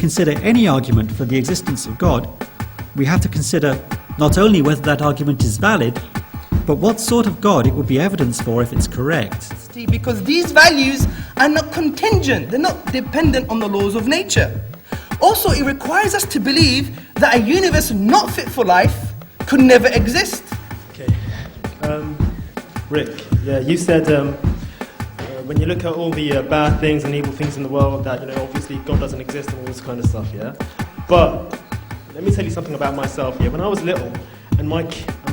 consider any argument for the existence of God, we have to consider not only whether that argument is valid, but what sort of God it would be evidence for if it's correct. Because these values are not contingent, they're not dependent on the laws of nature. Also, it requires us to believe that a universe not fit for life could never exist. Okay. Rick, yeah, you said when you look at all the bad things and evil things in the world, that, you know, obviously God doesn't exist and all this kind of stuff, yeah? But let me tell you something about myself, yeah? When I was little, and my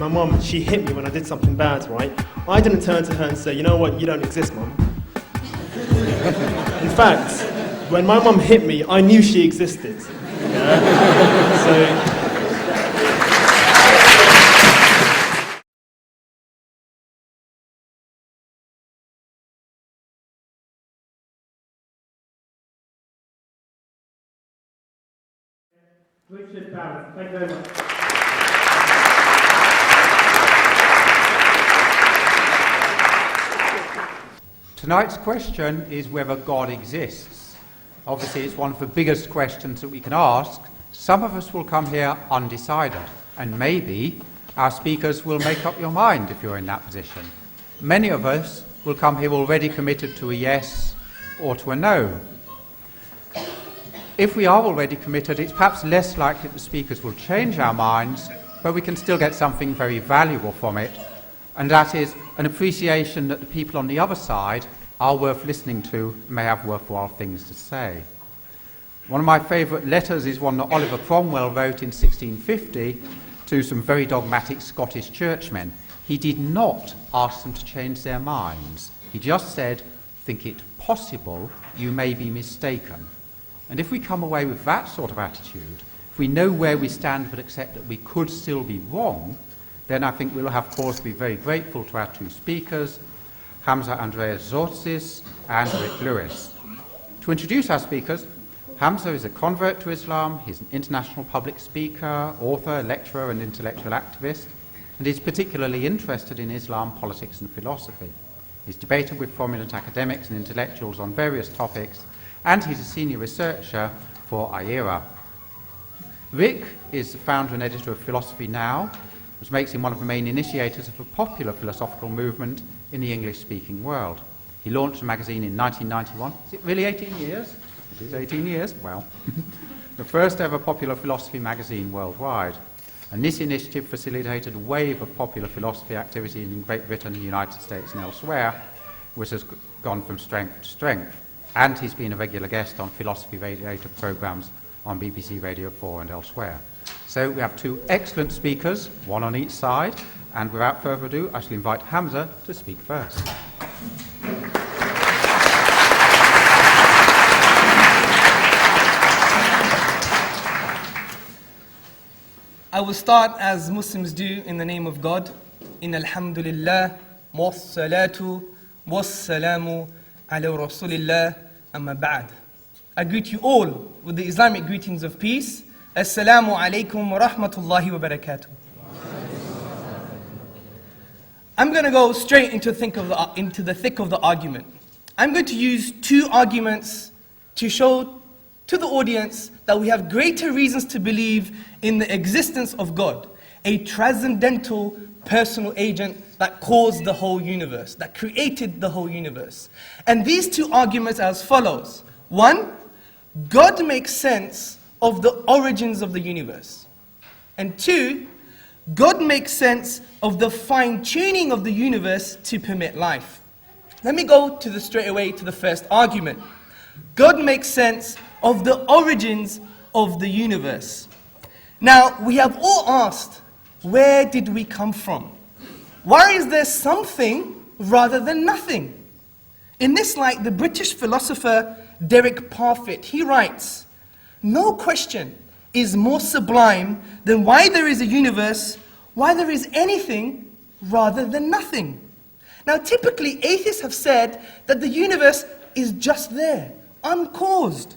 mum, she hit me when I did something bad, right? I didn't turn to her and say, you know what, you don't exist, mum. In fact, when my mum hit me, I knew she existed. Yeah? So... Richard Barrett, thank you very much. Tonight's question is whether God exists. Obviously, it's one of the biggest questions that we can ask. Some of us will come here undecided, and maybe our speakers will make up your mind if you're in that position. Many of us will come here already committed to a yes or to a no. If we are already committed, it's perhaps less likely that the speakers will change our minds, but we can still get something very valuable from it, and that is an appreciation that the people on the other side are worth listening to, may have worthwhile things to say. One of my favourite letters is one that Oliver Cromwell wrote in 1650 to some very dogmatic Scottish churchmen. He did not ask them to change their minds. He just said, "Think it possible you may be mistaken." And if we come away with that sort of attitude, if we know where we stand but accept that we could still be wrong, then I think we'll have cause to be very grateful to our two speakers, Hamza Tzortzis and Rick Lewis. To introduce our speakers, Hamza is a convert to Islam, he's an international public speaker, author, lecturer and intellectual activist, and he's particularly interested in Islam, politics and philosophy. He's debated with prominent academics and intellectuals on various topics, and he's a senior researcher for IERA. Rick is the founder and editor of Philosophy Now, which makes him one of the main initiators of a popular philosophical movement in the English-speaking world. He launched a magazine in 1991. Is it really 18 years? It is 18 years? Well, the first ever popular philosophy magazine worldwide. And this initiative facilitated a wave of popular philosophy activity in Great Britain, the United States and elsewhere, which has gone from strength to strength. And he's been a regular guest on philosophy related programmes on BBC Radio 4 and elsewhere. So we have two excellent speakers, one on each side, and without further ado, I shall invite Hamza to speak first. I will start as Muslims do in the name of God. In alhamdulillah, wassalatu wassalamu ala rasulillah, amma ba'd. I greet you all with the Islamic greetings of peace. Assalamu alaikum wa rahmatullahi wa barakatuh. I'm going to go straight into the thick of the argument. I'm going to use two arguments to show to the audience that we have greater reasons to believe in the existence of God, a transcendental personal agent that caused the whole universe, that created the whole universe. And these two arguments are as follows. One, God makes sense of the origins of the universe. And two, God makes sense of the fine-tuning of the universe to permit life. Let me go straight away to the first argument. God makes sense of the origins of the universe. Now, we have all asked, where did we come from? Why is there something rather than nothing? In this light, the British philosopher Derek Parfit, he writes, "No question is more sublime than why there is a universe, why there is anything rather than nothing." Now, typically, atheists have said that the universe is just there, uncaused.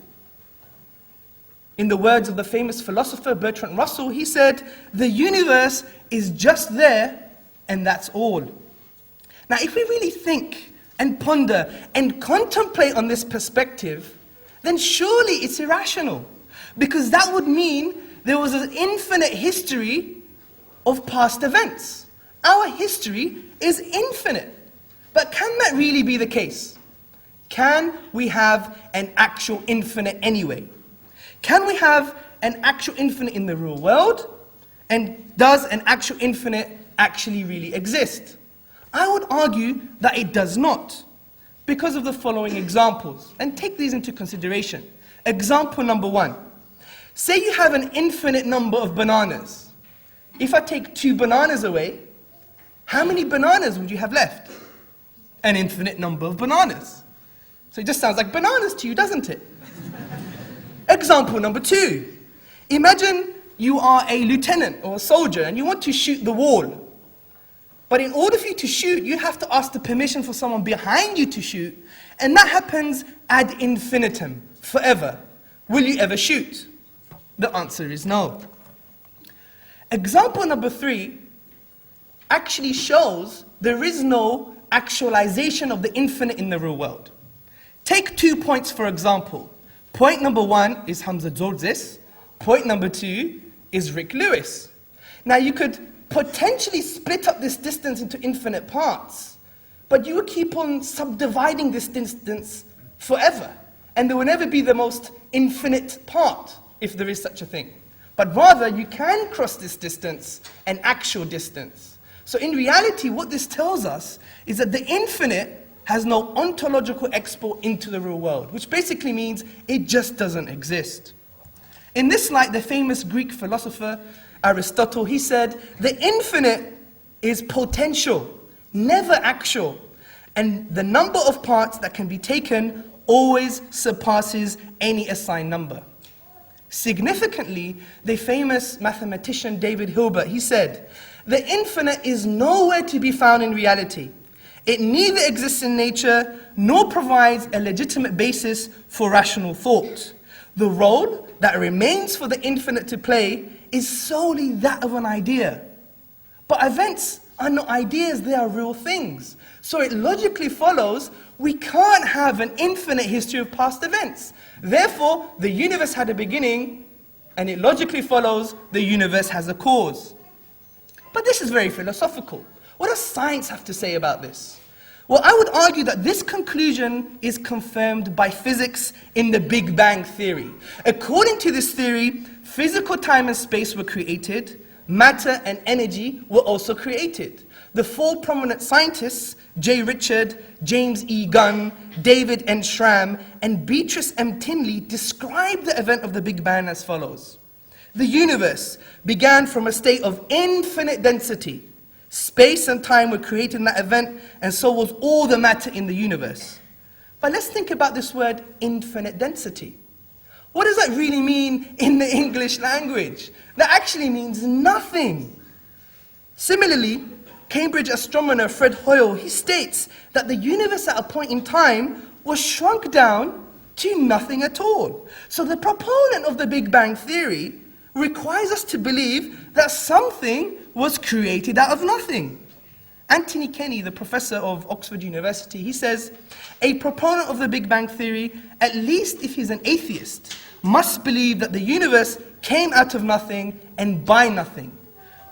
In the words of the famous philosopher Bertrand Russell, he said, "The universe is just there, and that's all." Now, if we really think and ponder and contemplate on this perspective, then surely it's irrational. because that would mean there was an infinite history of past events. Our history is infinite. But can that really be the case? Can we have an actual infinite anyway? Can we have an actual infinite in the real world? And does an actual infinite actually really exist? I would argue that it does not, because of the following examples. And take these into consideration. Example number 1. Say you have an infinite number of bananas. If I take 2 bananas away, how many bananas would you have left? An infinite number of bananas. So it just sounds like bananas to you, doesn't it? Example number 2. Imagine you are a lieutenant or a soldier and you want to shoot the wall. But in order for you to shoot, you have to ask the permission for someone behind you to shoot. And that happens ad infinitum, forever. Will you ever shoot? The answer is no. Example number 3 actually shows there is no actualization of the infinite in the real world. Take 2 points for example. Point number 1 is Hamza Tzortzis. Point number 2 is Rick Lewis. Now you could potentially split up this distance into infinite parts, but you would keep on subdividing this distance forever, and there will never be the most infinite part, if there is such a thing. But rather, you can cross this distance, an actual distance. So in reality, what this tells us is that the infinite has no ontological export into the real world, which basically means it just doesn't exist. In this light, the famous Greek philosopher Aristotle, he said, the infinite is potential, never actual, and the number of parts that can be taken always surpasses any assigned number. Significantly, the famous mathematician David Hilbert, he said, the infinite is nowhere to be found in reality. It neither exists in nature, nor provides a legitimate basis for rational thought. The role that remains for the infinite to play is solely that of an idea. But events are not ideas, they are real things. So it logically follows we can't have an infinite history of past events. Therefore, the universe had a beginning, and it logically follows the universe has a cause. But this is very philosophical. What does science have to say about this? Well, I would argue that this conclusion is confirmed by physics in the Big Bang theory. According to this theory, physical time and space were created, matter and energy were also created. The 4 prominent scientists, J. Richard, James E. Gunn, David N. Schramm, and Beatrice M. Tinley, describe the event of the Big Bang as follows. The universe began from a state of infinite density. Space and time were created in that event, and so was all the matter in the universe. But let's think about this word, infinite density. What does that really mean in the English language? That actually means nothing. Similarly, Cambridge astronomer Fred Hoyle, he states that the universe at a point in time was shrunk down to nothing at all. So the proponent of the Big Bang theory requires us to believe that something was created out of nothing. Anthony Kenny, the professor of Oxford University, he says, a proponent of the Big Bang theory, at least if he's an atheist, must believe that the universe came out of nothing and by nothing.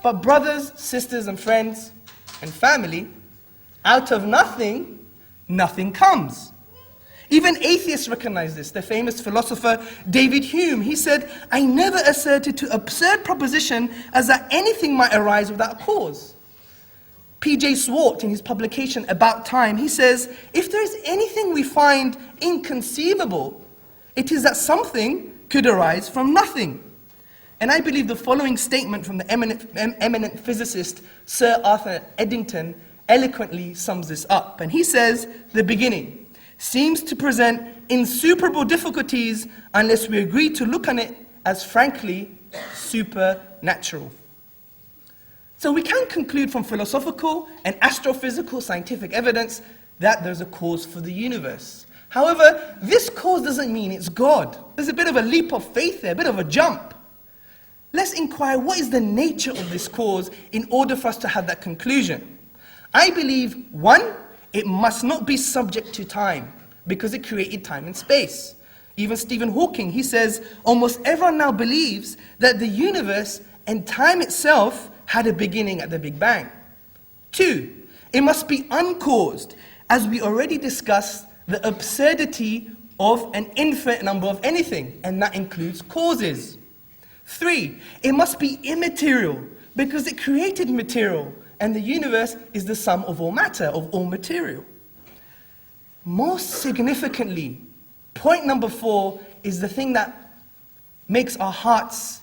But brothers, sisters, and friends, and family, out of nothing, nothing comes. Even atheists recognize this. The famous philosopher David Hume, he said, I never asserted to absurd proposition as that anything might arise without a cause. P.J. Swart, in his publication About Time, he says, if there is anything we find inconceivable, it is that something could arise from nothing. And I believe the following statement from the eminent physicist Sir Arthur Eddington eloquently sums this up. And he says, the beginning seems to present insuperable difficulties unless we agree to look on it as frankly supernatural. So we can conclude from philosophical and astrophysical scientific evidence that there's a cause for the universe. However, this cause doesn't mean it's God. There's a bit of a leap of faith there, a bit of a jump. Let's inquire what is the nature of this cause in order for us to have that conclusion. I believe, 1, it must not be subject to time, because it created time and space. Even Stephen Hawking, he says, almost everyone now believes that the universe and time itself had a beginning at the Big Bang. 2, it must be uncaused, as we already discussed the absurdity of an infinite number of anything, and that includes causes. 3, it must be immaterial, because it created material, and the universe is the sum of all matter, of all material. Most significantly, point number 4 is the thing that makes our hearts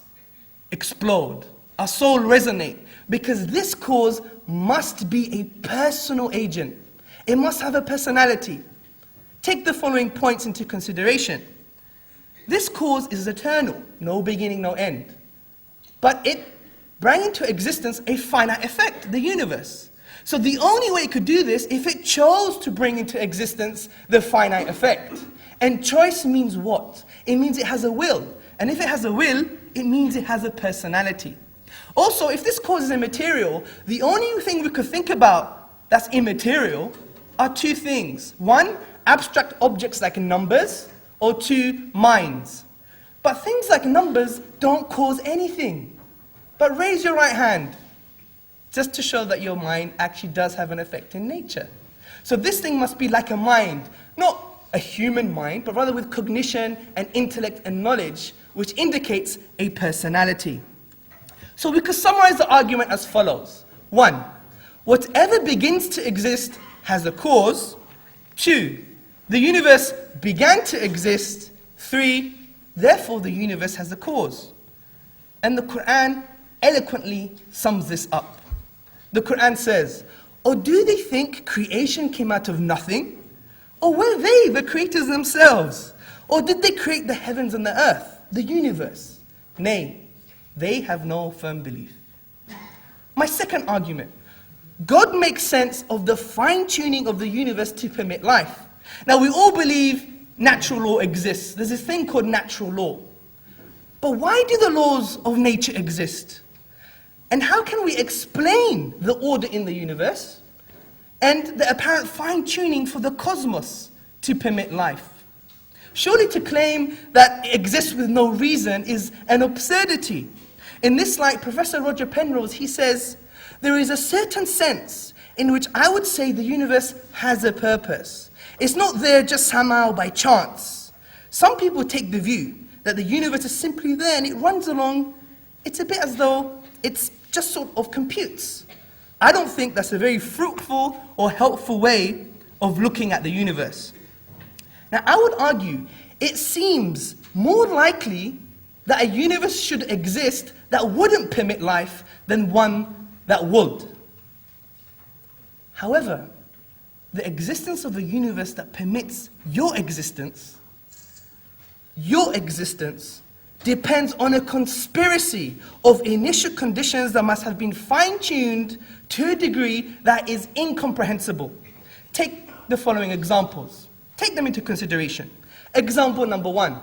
explode, our soul resonate, because this cause must be a personal agent. It must have a personality. Take the following points into consideration. This cause is eternal, no beginning, no end. But it brought into existence a finite effect, the universe. So the only way it could do this if it chose to bring into existence the finite effect. And choice means what? It means it has a will. And if it has a will, it means it has a personality. Also, if this cause is immaterial, the only thing we could think about that's immaterial are 2 things. 1, abstract objects like numbers, or 2, minds. But things like numbers don't cause anything. But raise your right hand, just to show that your mind actually does have an effect in nature. So this thing must be like a mind, not a human mind, but rather with cognition and intellect and knowledge, which indicates a personality. So we could summarize the argument as follows. 1, whatever begins to exist has a cause. 2, the universe began to exist. 3, therefore the universe has a cause. And the Quran eloquently sums this up. The Quran says, or do they think creation came out of nothing? Or were they the creators themselves? Or did they create the heavens and the earth, the universe? Nay, they have no firm belief. My second argument, God makes sense of the fine-tuning of the universe to permit life. Now we all believe natural law exists. There's this thing called natural law. But why do the laws of nature exist? And how can we explain the order in the universe and the apparent fine-tuning for the cosmos to permit life? Surely to claim that it exists with no reason is an absurdity. In this light, Professor Roger Penrose, he says, there is a certain sense in which I would say the universe has a purpose. It's not there just somehow by chance. Some people take the view that the universe is simply there and it runs along. It's a bit as though it's just sort of computes. I don't think that's a very fruitful or helpful way of looking at the universe. Now, I would argue it seems more likely that a universe should exist that wouldn't permit life than one that would. However, the existence of a universe that permits your existence depends on a conspiracy of initial conditions that must have been fine-tuned to a degree that is incomprehensible. Take the following examples. Take them into consideration. Example number 1,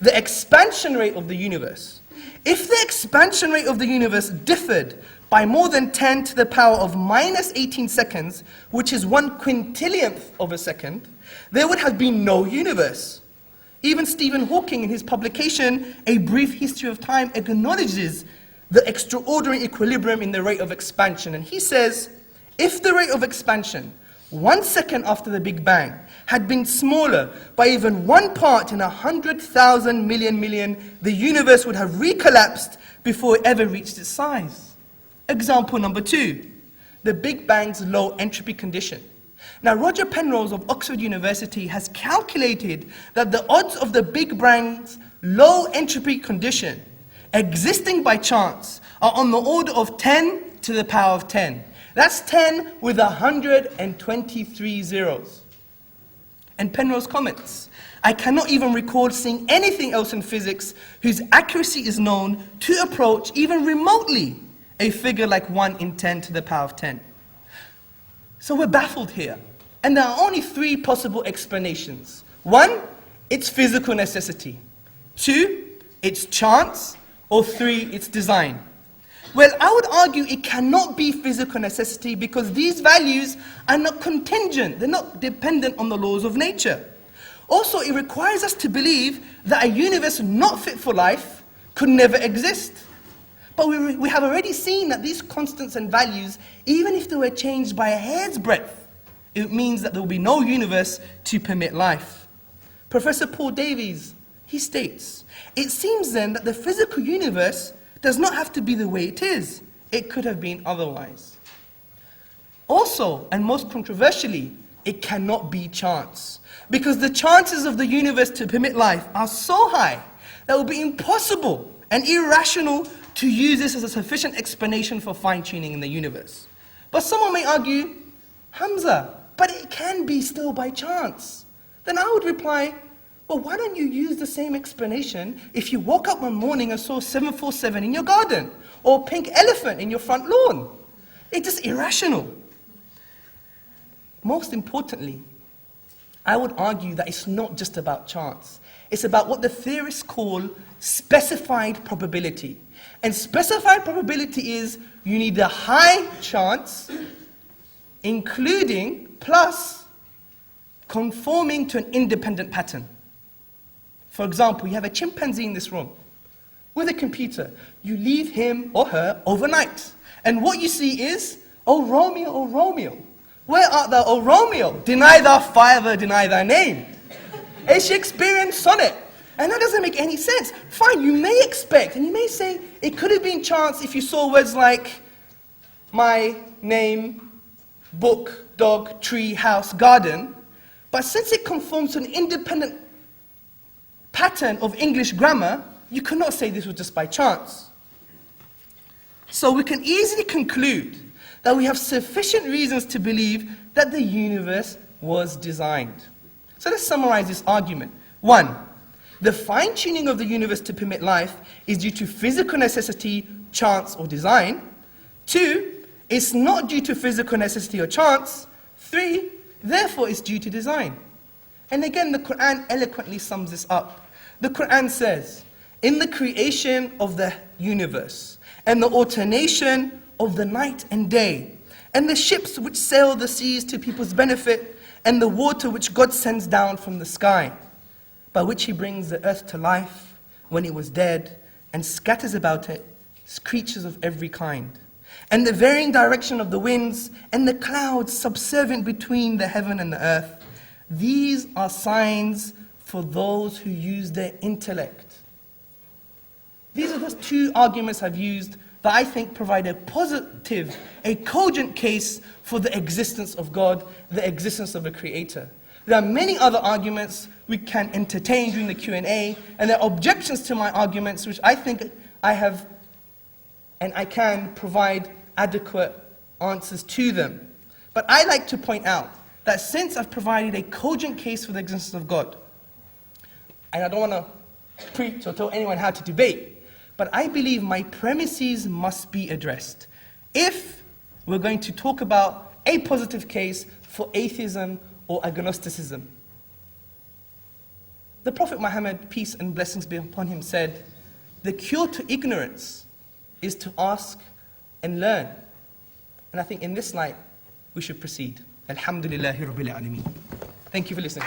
the expansion rate of the universe. If the expansion rate of the universe differed by more than 10 to the power of minus 18 seconds, which is 1/quintillionth of a second, there would have been no universe. Even Stephen Hawking, in his publication, A Brief History of Time, acknowledges the extraordinary equilibrium in the rate of expansion. And he says, if the rate of expansion 1 second after the Big Bang had been smaller by even 1 part in 100,000 million, the universe would have recollapsed before it ever reached its size. Example number 2, the Big Bang's low entropy condition. Now, Roger Penrose of Oxford University has calculated that the odds of the Big Bang's low entropy condition existing by chance are on the order of 10 to the power of 10. That's 10 with 123 zeros. And Penrose comments, I cannot even recall seeing anything else in physics whose accuracy is known to approach even remotely a figure like 1 in 10 to the power of 10. So we're baffled here. And there are only 3 possible explanations. 1, it's physical necessity. 2, it's chance. Or 3, it's design. Well, I would argue it cannot be physical necessity because these values are not contingent. They're not dependent on the laws of nature. Also, it requires us to believe that a universe not fit for life could never exist. But we have already seen that these constants and values, even if they were changed by a hair's breadth, it means that there will be no universe to permit life. Professor Paul Davies, he states, it seems then that the physical universe does not have to be the way it is. It could have been otherwise. Also, and most controversially, it cannot be chance. Because the chances of the universe to permit life are so high that it will be impossible and irrational to use this as a sufficient explanation for fine-tuning in the universe. But someone may argue, Hamza, but it can be still by chance. Then I would reply, well, why don't you use the same explanation if you woke up one morning and saw 747 in your garden or a pink elephant in your front lawn? It's just irrational. Most importantly, I would argue that it's not just about chance. It's about what the theorists call specified probability. And specified probability is you need a high chance, including, plus, conforming to an independent pattern. For example, you have a chimpanzee in this room with a computer. You leave him or her overnight. And what you see is, oh Romeo, where art thou, O Romeo? Deny thy father, deny thy name. A Shakespearean sonnet. And that doesn't make any sense. Fine, you may expect, and you may say, it could have been chance if you saw words like my name, book, dog, tree, house, garden. But since it conforms to an independent pattern of English grammar, you cannot say this was just by chance. So we can easily conclude that we have sufficient reasons to believe that the universe was designed. So let's summarize this argument. 1, the fine-tuning of the universe to permit life is due to physical necessity, chance, or design. 2, it's not due to physical necessity or chance. 3, therefore it's due to design. And again, the Quran eloquently sums this up. The Quran says, in the creation of the universe, and the alternation of the night and day, and the ships which sail the seas to people's benefit, and the water which God sends down from the sky, by which he brings the earth to life when it was dead, and scatters about it creatures of every kind, and the varying direction of the winds, and the clouds subservient between the heaven and the earth. These are signs for those who use their intellect. These are the 2 arguments I've used that I think provide a positive, a cogent case for the existence of God, the existence of a creator. There are many other arguments we can entertain during the Q&A, and there are objections to my arguments which I think I have and I can provide adequate answers to them. But I like to point out that since I've provided a cogent case for the existence of God, and I don't want to preach or tell anyone how to debate, but I believe my premises must be addressed if we're going to talk about a positive case for atheism or agnosticism. The Prophet Muhammad, peace and blessings be upon him, said, the cure to ignorance is to ask and learn. And I think in this light, we should proceed. Alhamdulillahi Rabbil Alameen. Thank you for listening.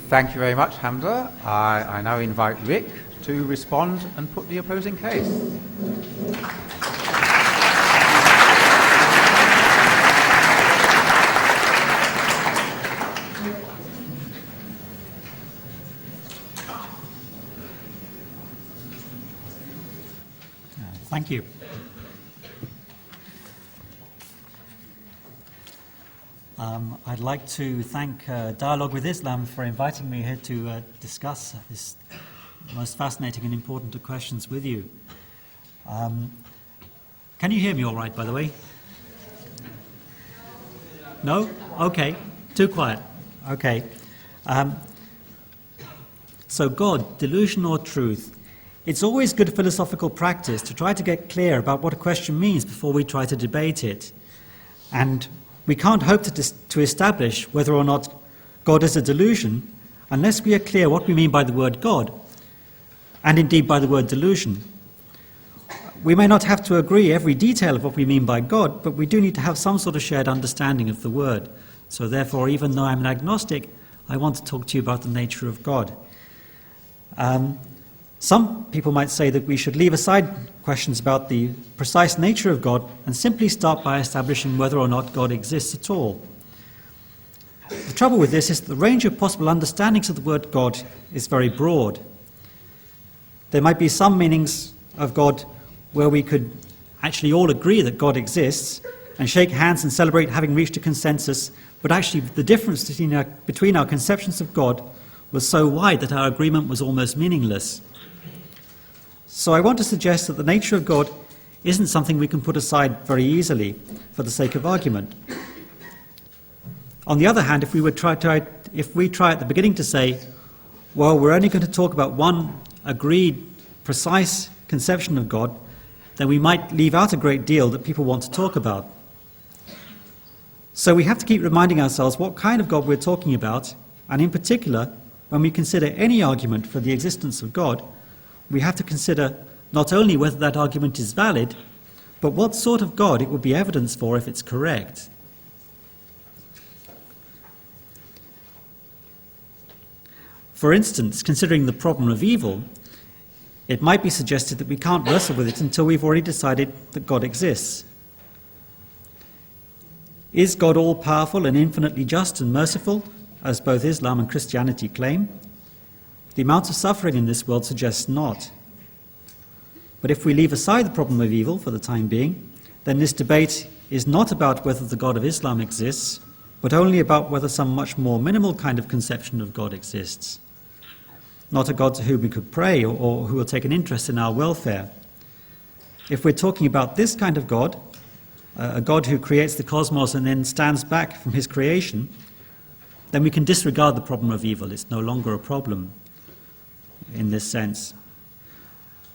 Thank you very much, Hamza. I now invite Rick to respond and put the opposing case. Thank you. I'd like to thank Dialogue with Islam for inviting me here to discuss this most fascinating and important of questions with you. Can you hear me all right, by the way? No? Okay. Too quiet. Okay. So God, delusion or truth? It's always good philosophical practice to try to get clear about what a question means before we try to debate it. And we can't hope to establish whether or not God is a delusion unless we are clear what we mean by the word God, and indeed by the word delusion. We may not have to agree every detail of what we mean by God, but we do need to have some sort of shared understanding of the word. So therefore, even though I'm an agnostic, I want to talk to you about the nature of God. Some people might say that we should leave aside questions about the precise nature of God and simply start by establishing whether or not God exists at all. The trouble with this is that the range of possible understandings of the word God is very broad. There might be some meanings of God where we could actually all agree that God exists and shake hands and celebrate having reached a consensus, but actually the difference between our conceptions of God was so wide that our agreement was almost meaningless. So I want to suggest that the nature of God isn't something we can put aside very easily for the sake of argument. On the other hand, if we try at the beginning to say, well, we're only going to talk about one agreed, precise conception of God, then we might leave out a great deal that people want to talk about. So we have to keep reminding ourselves what kind of God we're talking about, and in particular, when we consider any argument for the existence of God, we have to consider not only whether that argument is valid, but what sort of God it would be evidence for if it's correct. For instance, considering the problem of evil, it might be suggested that we can't wrestle with it until we've already decided that God exists. Is God all-powerful and infinitely just and merciful, as both Islam and Christianity claim? The amount of suffering in this world suggests not. But if we leave aside the problem of evil for the time being, then this debate is not about whether the God of Islam exists, but only about whether some much more minimal kind of conception of God exists. Not a God to whom we could pray or who will take an interest in our welfare. If we're talking about this kind of God, a God who creates the cosmos and then stands back from his creation, then we can disregard the problem of evil. It's no longer a problem in this sense.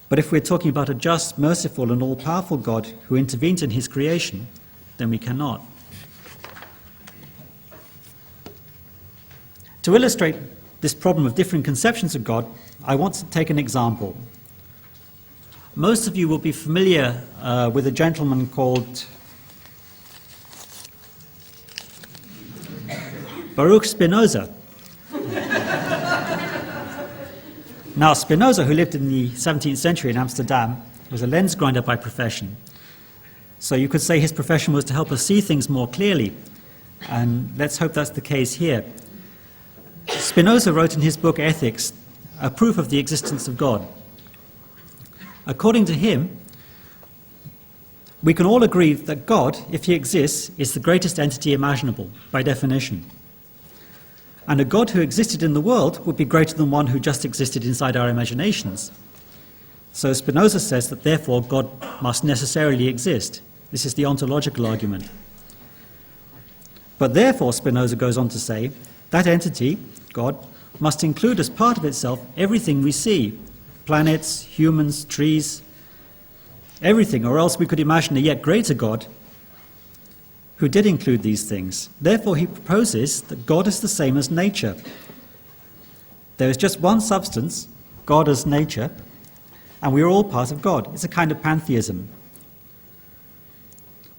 But if we're talking about a just, merciful, and all-powerful God who intervenes in his creation, then we cannot. To illustrate this problem of different conceptions of God, I want to take an example. Most of you will be familiar with a gentleman called Baruch Spinoza. Now, Spinoza, who lived in the 17th century in Amsterdam, was a lens grinder by profession. So you could say his profession was to help us see things more clearly, and let's hope that's the case here. Spinoza wrote in his book Ethics a proof of the existence of God. According to him, we can all agree that God, if he exists, is the greatest entity imaginable, by definition. And a God who existed in the world would be greater than one who just existed inside our imaginations. So Spinoza says that therefore God must necessarily exist. This is the ontological argument. But therefore, Spinoza goes on to say, that entity, God, must include as part of itself everything we see, planets, humans, trees, everything, or else we could imagine a yet greater God who did include these things. Therefore, he proposes that God is the same as nature. There is just one substance, God as nature, and we are all part of God. It's a kind of pantheism.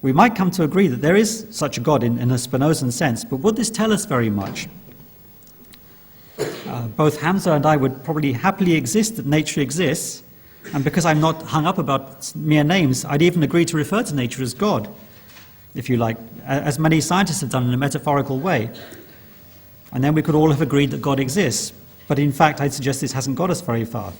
We might come to agree that there is such a God in a Spinozan sense, but would this tell us very much? Both Hamza and I would probably happily exist that nature exists, and because I'm not hung up about mere names, I'd even agree to refer to nature as God, if you like, as many scientists have done in a metaphorical way. And then we could all have agreed that God exists. But in fact, I'd suggest this hasn't got us very far.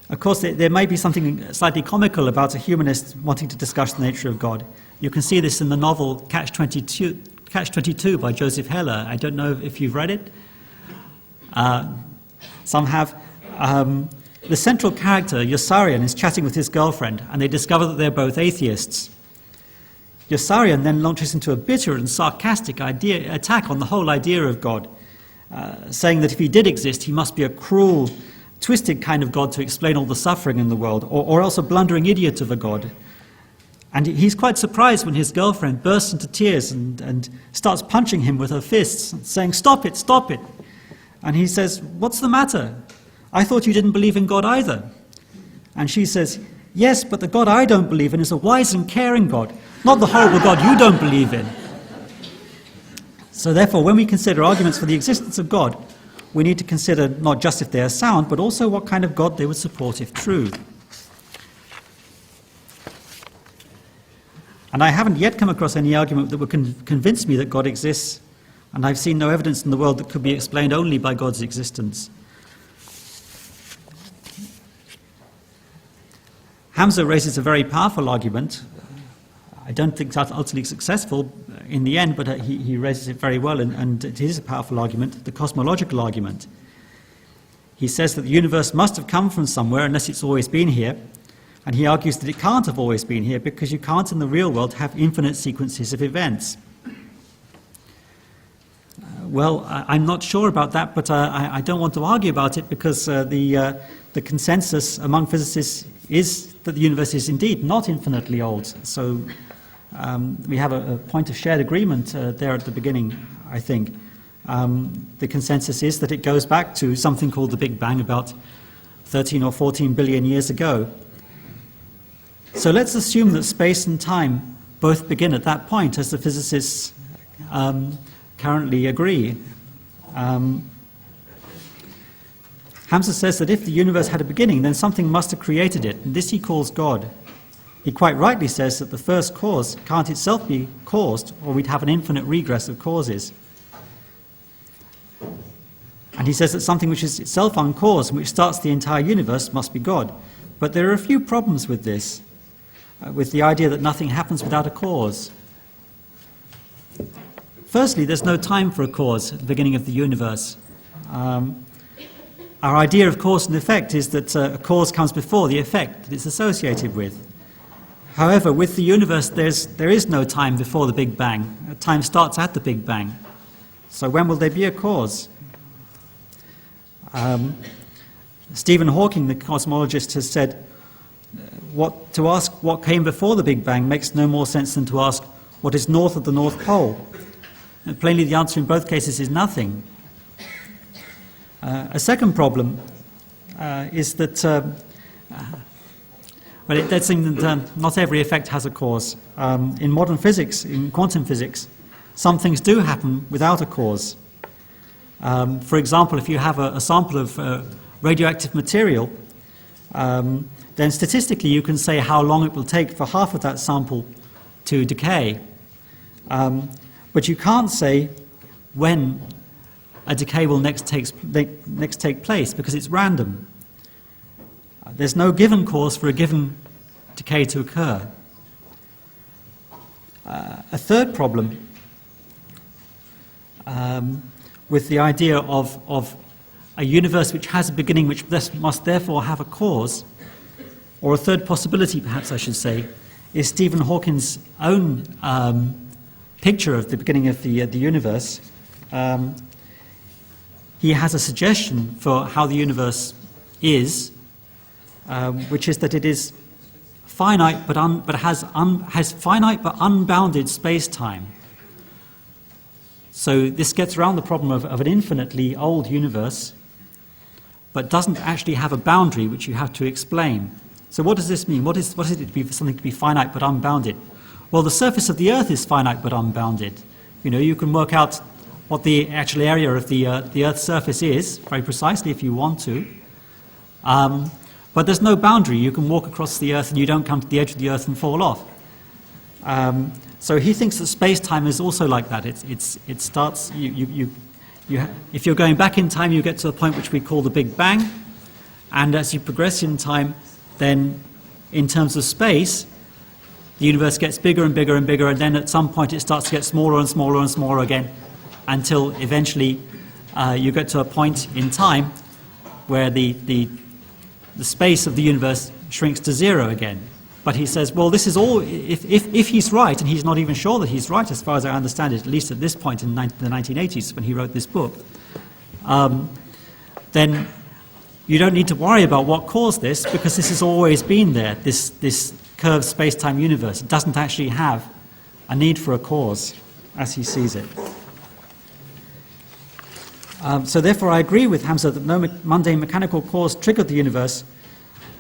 Of course, there may be something slightly comical about a humanist wanting to discuss the nature of God. You can see this in the novel Catch-22 by Joseph Heller. I don't know if you've read it. Some have. The central character, Yossarian, is chatting with his girlfriend, and they discover that they're both atheists. Yossarian then launches into a bitter and sarcastic attack on the whole idea of God, saying that if he did exist, he must be a cruel, twisted kind of God to explain all the suffering in the world, or else a blundering idiot of a God. And he's quite surprised when his girlfriend bursts into tears and starts punching him with her fists, saying, "Stop it, stop it." And he says, "What's the matter? I thought you didn't believe in God either." And she says, yes, but the God I don't believe in is a wise and caring God, not the horrible God you don't believe in. So therefore, when we consider arguments for the existence of God, we need to consider not just if they are sound, but also what kind of God they would support if true. And I haven't yet come across any argument that would convince me that God exists, and I've seen no evidence in the world that could be explained only by God's existence. Hamza raises a very powerful argument. I don't think it's utterly successful in the end, but he raises it very well, and it is a powerful argument, the cosmological argument. He says that the universe must have come from somewhere unless it's always been here, and he argues that it can't have always been here because you can't in the real world have infinite sequences of events. Well, I'm not sure about that, but I don't want to argue about it because the consensus among physicists is that the universe is indeed not infinitely old. So we have a point of shared agreement there at the beginning, I think. The consensus is that it goes back to something called the Big Bang about 13 or 14 billion years ago. So let's assume that space and time both begin at that point, as the physicists currently agree. Hamza says that if the universe had a beginning, then something must have created it, and this he calls God. He quite rightly says that the first cause can't itself be caused, or we'd have an infinite regress of causes. And he says that something which is itself uncaused and which starts the entire universe must be God. But there are a few problems with this, with the idea that nothing happens without a cause. Firstly, there's no time for a cause at the beginning of the universe. Our idea of cause and effect is that a cause comes before the effect that it's associated with. However, with the universe, there is no time before the Big Bang. Time starts at the Big Bang. So when will there be a cause? Stephen Hawking, the cosmologist, has said, to ask what came before the Big Bang makes no more sense than to ask what is north of the North Pole. And plainly, the answer in both cases is nothing. A second problem is that it does seem that not every effect has a cause. In modern physics, in quantum physics, some things do happen without a cause. For example, if you have a sample of radioactive material, then statistically you can say how long it will take for half of that sample to decay. But you can't say when a decay will next take place because it's random. There's no given cause for a given decay to occur. A third problem with the idea of a universe which has a beginning which must therefore have a cause, or a third possibility perhaps I should say, is Stephen Hawking's own picture of the beginning of the universe. He has a suggestion for how the universe is, which is that it is finite but has finite but unbounded space-time. So this gets around the problem of an infinitely old universe, but doesn't actually have a boundary which you have to explain. So what does this mean? What is it to be for something to be finite but unbounded? Well, the surface of the Earth is finite but unbounded. You can work out what the actual area of the Earth's surface is very precisely if you want to. But there's no boundary. You can walk across the Earth and you don't come to the edge of the Earth and fall off. So he thinks that space-time is also like that. It starts. If you're going back in time, you get to the point which we call the Big Bang, and as you progress in time, then in terms of space, the universe gets bigger and bigger and bigger, and then at some point it starts to get smaller and smaller and smaller again, until eventually you get to a point in time where the space of the universe shrinks to zero again. But he says, well, this is all, if he's right, and he's not even sure that he's right as far as I understand it, at least at this point in the 1980s when he wrote this book, then you don't need to worry about what caused this, because this has always been there, this curved space-time universe. It doesn't actually have a need for a cause, as he sees it. So therefore I agree with Hamza that no mundane mechanical cause triggered the universe,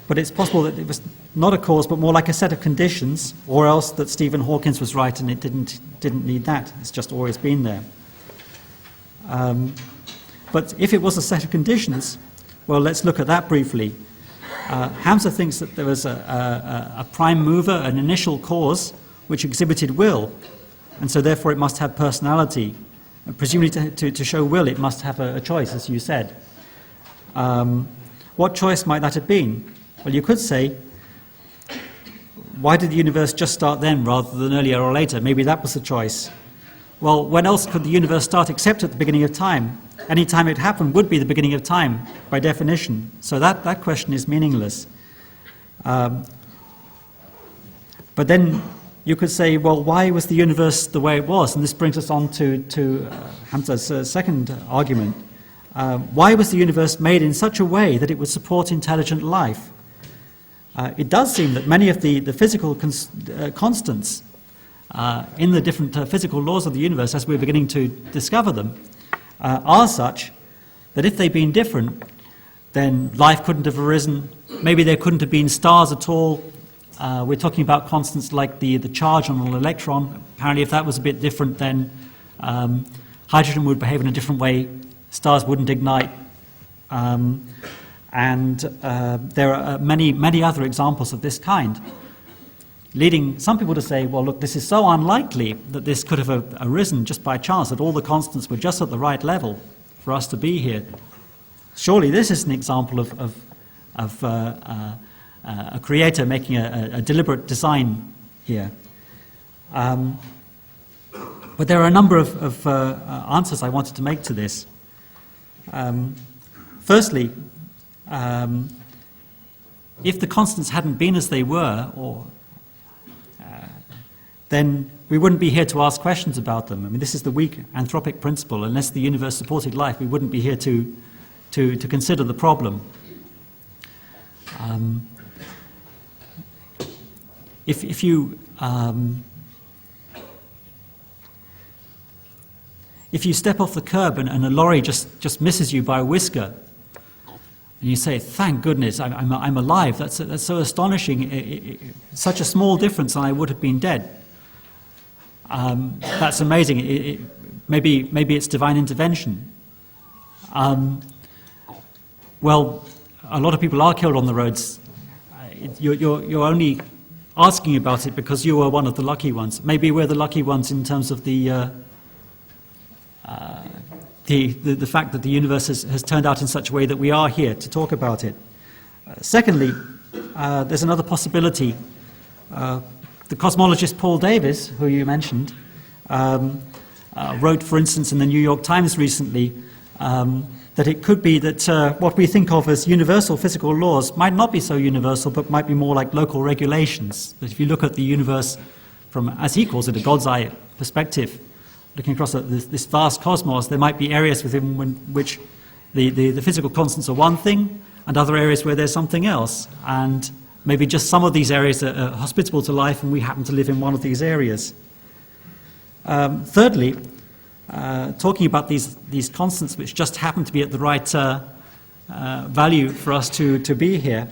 but it's possible that it was not a cause, but more like a set of conditions, or else that Stephen Hawking was right and it didn't need that. It's just always been there. But if it was a set of conditions, well, let's look at that briefly. Hamza thinks that there was a prime mover, an initial cause, which exhibited will, and so therefore it must have personality. Presumably to show will, it must have a choice, as you said. What choice might that have been? Well, you could say, why did the universe just start then rather than earlier or later? Maybe that was the choice. Well, when else could the universe start except at the beginning of time? Any time it happened would be the beginning of time, by definition. So that question is meaningless. But then you could say, well, why was the universe the way it was? And this brings us on to Hamza's second argument. Why was the universe made in such a way that it would support intelligent life? It does seem that many of the physical constants in the different physical laws of the universe, as we're beginning to discover them, are such that if they'd been different, then life couldn't have arisen. Maybe there couldn't have been stars at all. We're talking about constants like the charge on an electron. Apparently, if that was a bit different, then hydrogen would behave in a different way. Stars wouldn't ignite. And there are many other examples of this kind, leading some people to say, well, look, this is so unlikely that this could have arisen just by chance, that all the constants were just at the right level for us to be here. Surely this is an example of a creator making a deliberate design here. But there are a number of answers I wanted to make to this. Firstly, if the constants hadn't been as they were, then we wouldn't be here to ask questions about them. I mean, this is the weak anthropic principle. Unless the universe supported life, we wouldn't be here to consider the problem. If you step off the curb and a lorry just misses you by a whisker, and you say, "Thank goodness, I'm alive." That's so astonishing. Such a small difference, and I would have been dead. That's amazing. Maybe it's divine intervention. Well, a lot of people are killed on the roads. You're only asking about it because you are one of the lucky ones. Maybe we're the lucky ones in terms of the fact that the universe has turned out in such a way that we are here to talk about it. Secondly, there's another possibility. The cosmologist Paul Davies, who you mentioned, wrote, for instance, in the New York Times recently, that it could be that what we think of as universal physical laws might not be so universal, but might be more like local regulations. That if you look at the universe from, as he calls it, a God's eye perspective, looking across this vast cosmos, there might be areas within which the physical constants are one thing, and other areas where there's something else. And maybe just some of these areas are hospitable to life, and we happen to live in one of these areas. Thirdly, talking about these constants which just happen to be at the right value for us to be here,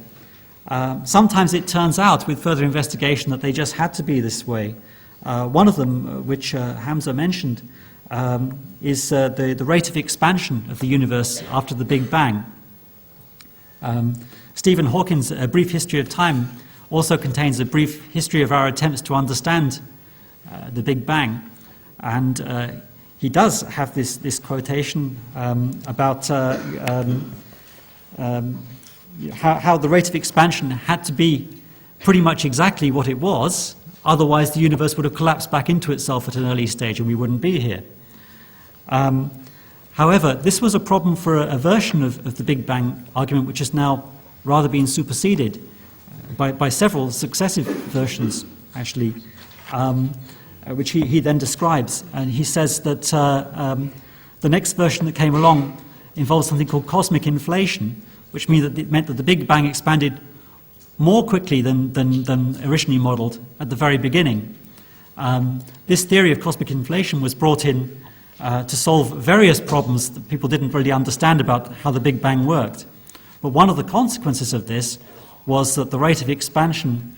sometimes it turns out with further investigation that they just had to be this way. One of them, which Hamza mentioned, is the rate of expansion of the universe after the Big Bang. Stephen Hawking's A Brief History of Time also contains a brief history of our attempts to understand the Big Bang. And he does have this quotation about how the rate of expansion had to be pretty much exactly what it was, otherwise the universe would have collapsed back into itself at an early stage and we wouldn't be here. However, this was a problem for a version of the Big Bang argument which has now rather been superseded by several successive versions, actually, which he then describes. And he says that the next version that came along involves something called cosmic inflation, which meant that the Big Bang expanded more quickly than originally modeled at the very beginning. This theory of cosmic inflation was brought in to solve various problems that people didn't really understand about how the Big Bang worked. But one of the consequences of this was that the rate of expansion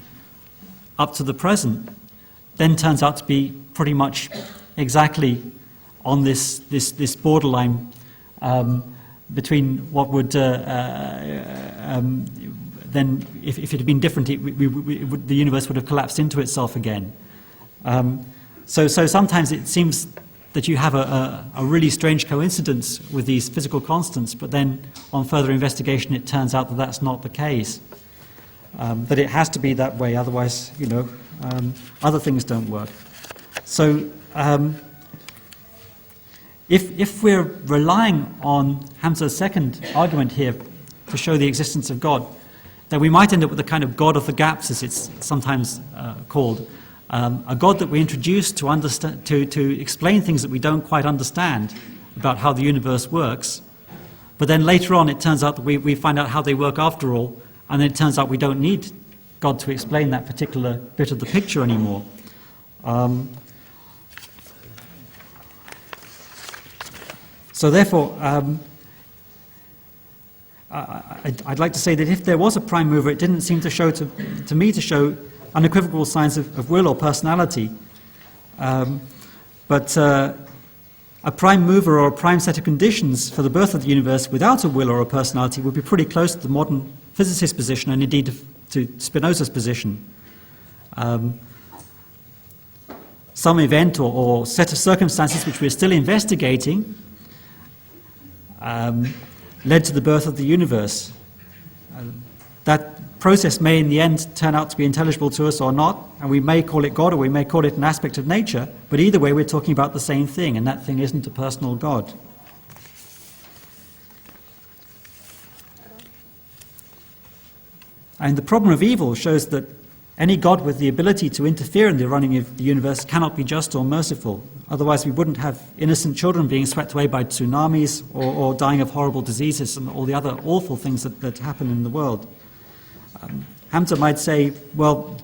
up to the present then turns out to be pretty much exactly on this borderline between what would then, if it had been different, the universe would have collapsed into itself again. So sometimes it seems that you have a really strange coincidence with these physical constants, but then on further investigation it turns out that that's not the case. That it has to be that way, otherwise, other things don't work. So if we're relying on Hamza's second argument here to show the existence of God, then we might end up with a kind of God of the gaps, as it's sometimes called. A God that we introduce to understand, to explain things that we don't quite understand about how the universe works, but then later on it turns out that we find out how they work after all, and then it turns out we don't need God to explain that particular bit of the picture anymore. So therefore, I'd like to say that if there was a prime mover, it didn't seem to show to me to show unequivocal signs of will or personality. But a prime mover or a prime set of conditions for the birth of the universe without a will or a personality would be pretty close to the modern physicist's position, and indeed to Spinoza's position. Some event or set of circumstances which we're still investigating led to the birth of the universe. That process may in the end turn out to be intelligible to us or not, and we may call it God or we may call it an aspect of nature, but either way we're talking about the same thing, and that thing isn't a personal God. And the problem of evil shows that any God with the ability to interfere in the running of the universe cannot be just or merciful. Otherwise we wouldn't have innocent children being swept away by tsunamis or dying of horrible diseases and all the other awful things that happen in the world. Hamza might say, well,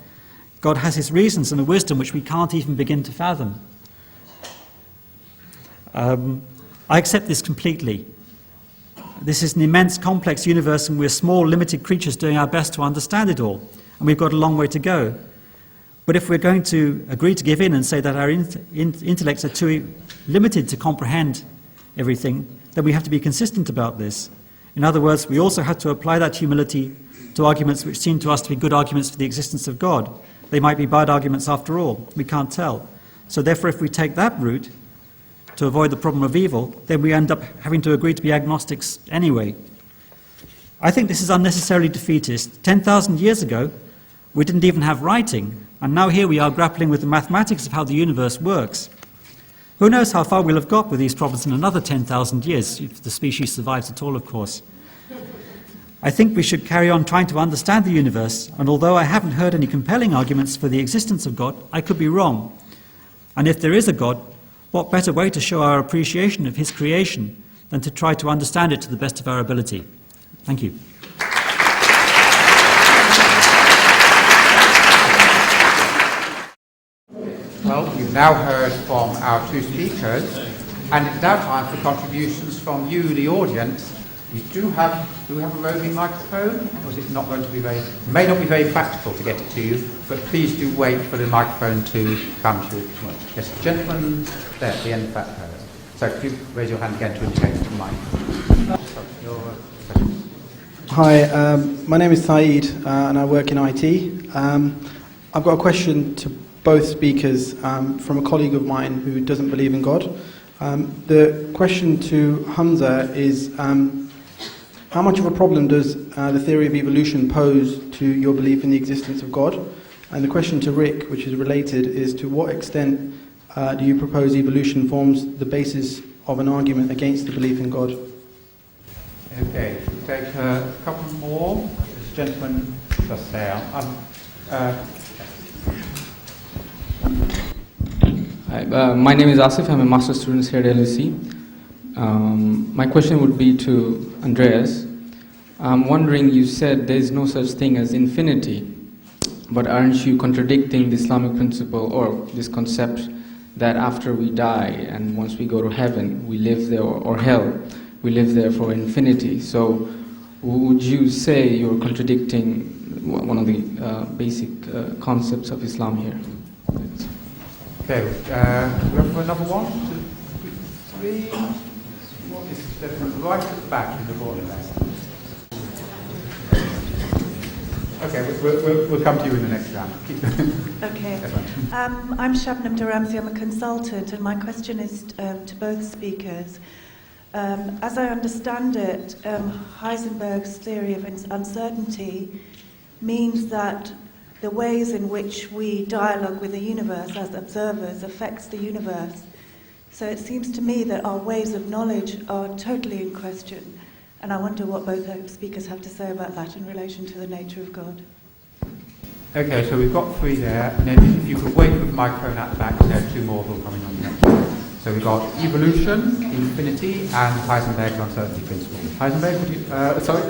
God has his reasons and a wisdom which we can't even begin to fathom. I accept this completely. This is an immense, complex universe, and we're small, limited creatures doing our best to understand it all, and we've got a long way to go. But if we're going to agree to give in and say that our intellects are too limited to comprehend everything, then we have to be consistent about this. In other words, we also have to apply that humility to arguments which seem to us to be good arguments for the existence of God. They might be bad arguments after all. We can't tell. So therefore, if we take that route to avoid the problem of evil, then we end up having to agree to be agnostics anyway. I think this is unnecessarily defeatist. 10,000 years ago, we didn't even have writing, and now here we are grappling with the mathematics of how the universe works. Who knows how far we'll have got with these problems in another 10,000 years, if the species survives at all, of course. I think we should carry on trying to understand the universe, and although I haven't heard any compelling arguments for the existence of God, I could be wrong. And if there is a God, what better way to show our appreciation of his creation than to try to understand it to the best of our ability? Thank you. Well, you've now heard from our two speakers, and it's now time for contributions from you, the audience. We do we have a roving microphone, or is it not going to be it may not be very practical to get it to you, but please do wait for the microphone to come to you. Yes, the gentleman there at the end of that row. So could you raise your hand again to indicate to the mic? Hi, my name is Saeed, and I work in IT. I've got a question to both speakers from a colleague of mine who doesn't believe in God. The question to Hamza is, how much of a problem does the theory of evolution pose to your belief in the existence of God? And the question to Rick, which is related, is to what extent do you propose evolution forms the basis of an argument against the belief in God? Okay, we'll take a couple more. This gentleman just there. Hi, my name is Asif. I'm a master's student here at LSE. My question would be to Andreas. I'm wondering, you said there is no such thing as infinity, but aren't you contradicting the Islamic principle or this concept that after we die and once we go to heaven, we live there, or hell, we live there for infinity? So would you say you're contradicting one of the basic concepts of Islam here. Okay, we have for another 1, 2, 3. What is the right at the back in the border there? Okay, we'll come to you in the next round. Okay. I'm Shabnam Dharamsi. I'm a consultant, and my question is to both speakers. As I understand it, Heisenberg's theory of uncertainty means that the ways in which we dialogue with the universe as observers affects the universe. So it seems to me that our ways of knowledge are totally in question. And I wonder what both speakers have to say about that in relation to the nature of God. Okay, so we've got 3 there, and then if you could wait with the microphone at the back, there are 2 more who are coming on next. So we've got evolution, infinity, and Heisenberg's uncertainty principle. Heisenberg, would you, sorry?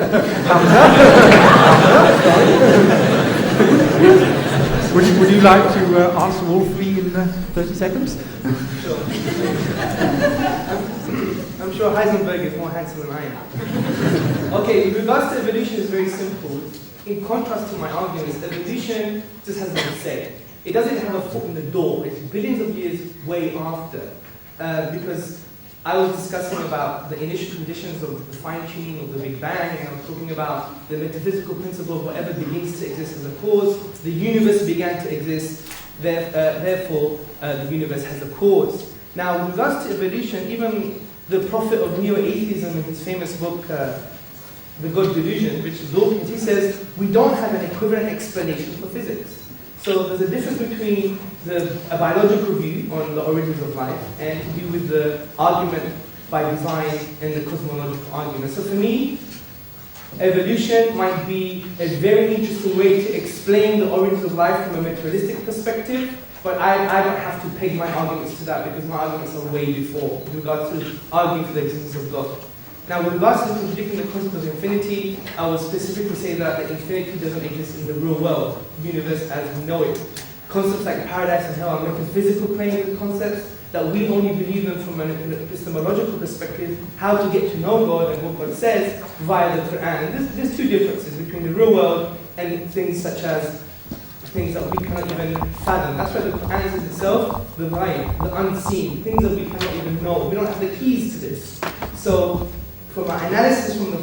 would you like to answer all 3 in 30 seconds? Sure. I'm sure Heisenberg is more handsome than I am. Okay, in regards to evolution, it's very simple. In contrast to my arguments, evolution just has no say. It doesn't have a foot in the door. It's billions of years way after. Because I was discussing about the initial conditions of the fine-tuning of the Big Bang, and I was talking about the metaphysical principle of whatever begins to exist as a cause. The universe began to exist, therefore the universe has a cause. Now, with regards to evolution, even the prophet of neo-atheism in his famous book, The God Delusion, Richard Dawkins, he says, we don't have an equivalent explanation for physics. So there's a difference between a biological view on the origins of life and to do with the argument by design and the cosmological argument. So for me, evolution might be a very interesting way to explain the origins of life from a materialistic perspective, but I don't have to peg my arguments to that because my arguments are way before with regards to arguing for the existence of God. Now, with regards to contradicting the concept of infinity, I would specifically say that the infinity doesn't exist in the real world, the universe as we know it. Concepts like paradise and hell are metaphysical claims and concepts that we only believe in from an epistemological perspective, how to get to know God and what God says via the Quran. And there's 2 differences between the real world and things such as things that we cannot even fathom. That's why the Quran is itself the ghaib, the unseen, things that we cannot even know. We don't have the keys to this. So, from our analysis from the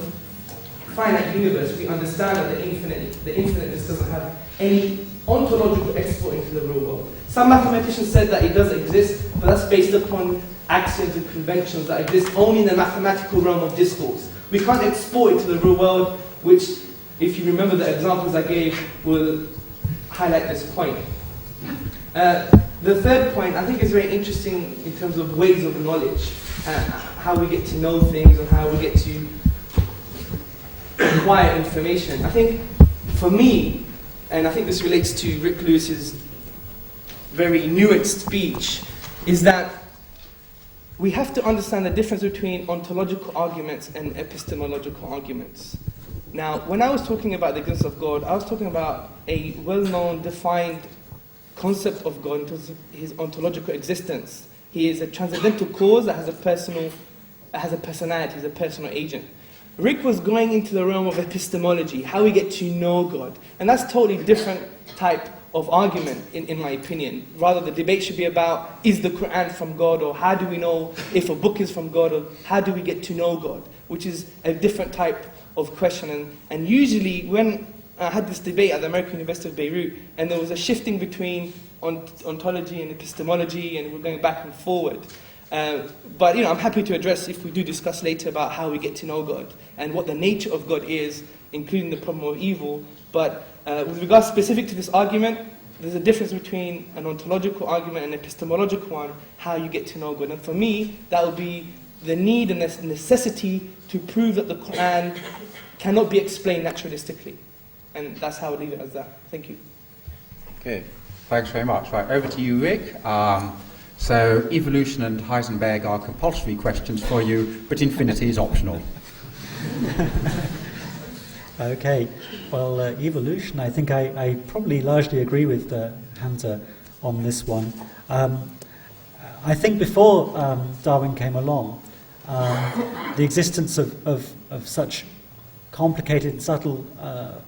finite universe, we understand that the infiniteness doesn't have any ontological export into the real world. Some mathematicians said that it does exist, but that's based upon axioms and conventions that exist only in the mathematical realm of discourse. We can't export it to the real world, which, if you remember the examples I gave, will highlight this point. The third point, I think, is very interesting in terms of ways of knowledge, how we get to know things and how we get to acquire information. I think, for me, and I think this relates to Rick Lewis's very nuanced speech, is that we have to understand the difference between ontological arguments and epistemological arguments. Now, when I was talking about the existence of God, I was talking about a well-known, defined concept of God in terms of his ontological existence. He is a transcendental cause that has a personality, he's a personal agent. Rick was going into the realm of epistemology, how we get to know God. And that's a totally different type of argument, in my opinion. Rather, the debate should be about, is the Quran from God, or how do we know if a book is from God, or how do we get to know God, which is a different type of question. And usually, when I had this debate at the American University of Beirut, and there was a shifting between ontology and epistemology, and we're going back and forward. But I'm happy to address, if we do discuss later, about how we get to know God and what the nature of God is, including the problem of evil. But with regards specific to this argument, there's a difference between an ontological argument and an epistemological one, how you get to know God. And for me, that would be the need and the necessity to prove that the Quran cannot be explained naturalistically. And that's how I would leave it as that. Thank you. Okay, thanks very much. Right, over to you, Rick. So evolution and Heisenberg are compulsory questions for you, but infinity is optional. Okay, well, evolution, I think I probably largely agree with Hamza on this one. I think before Darwin came along, the existence of such complicated and subtle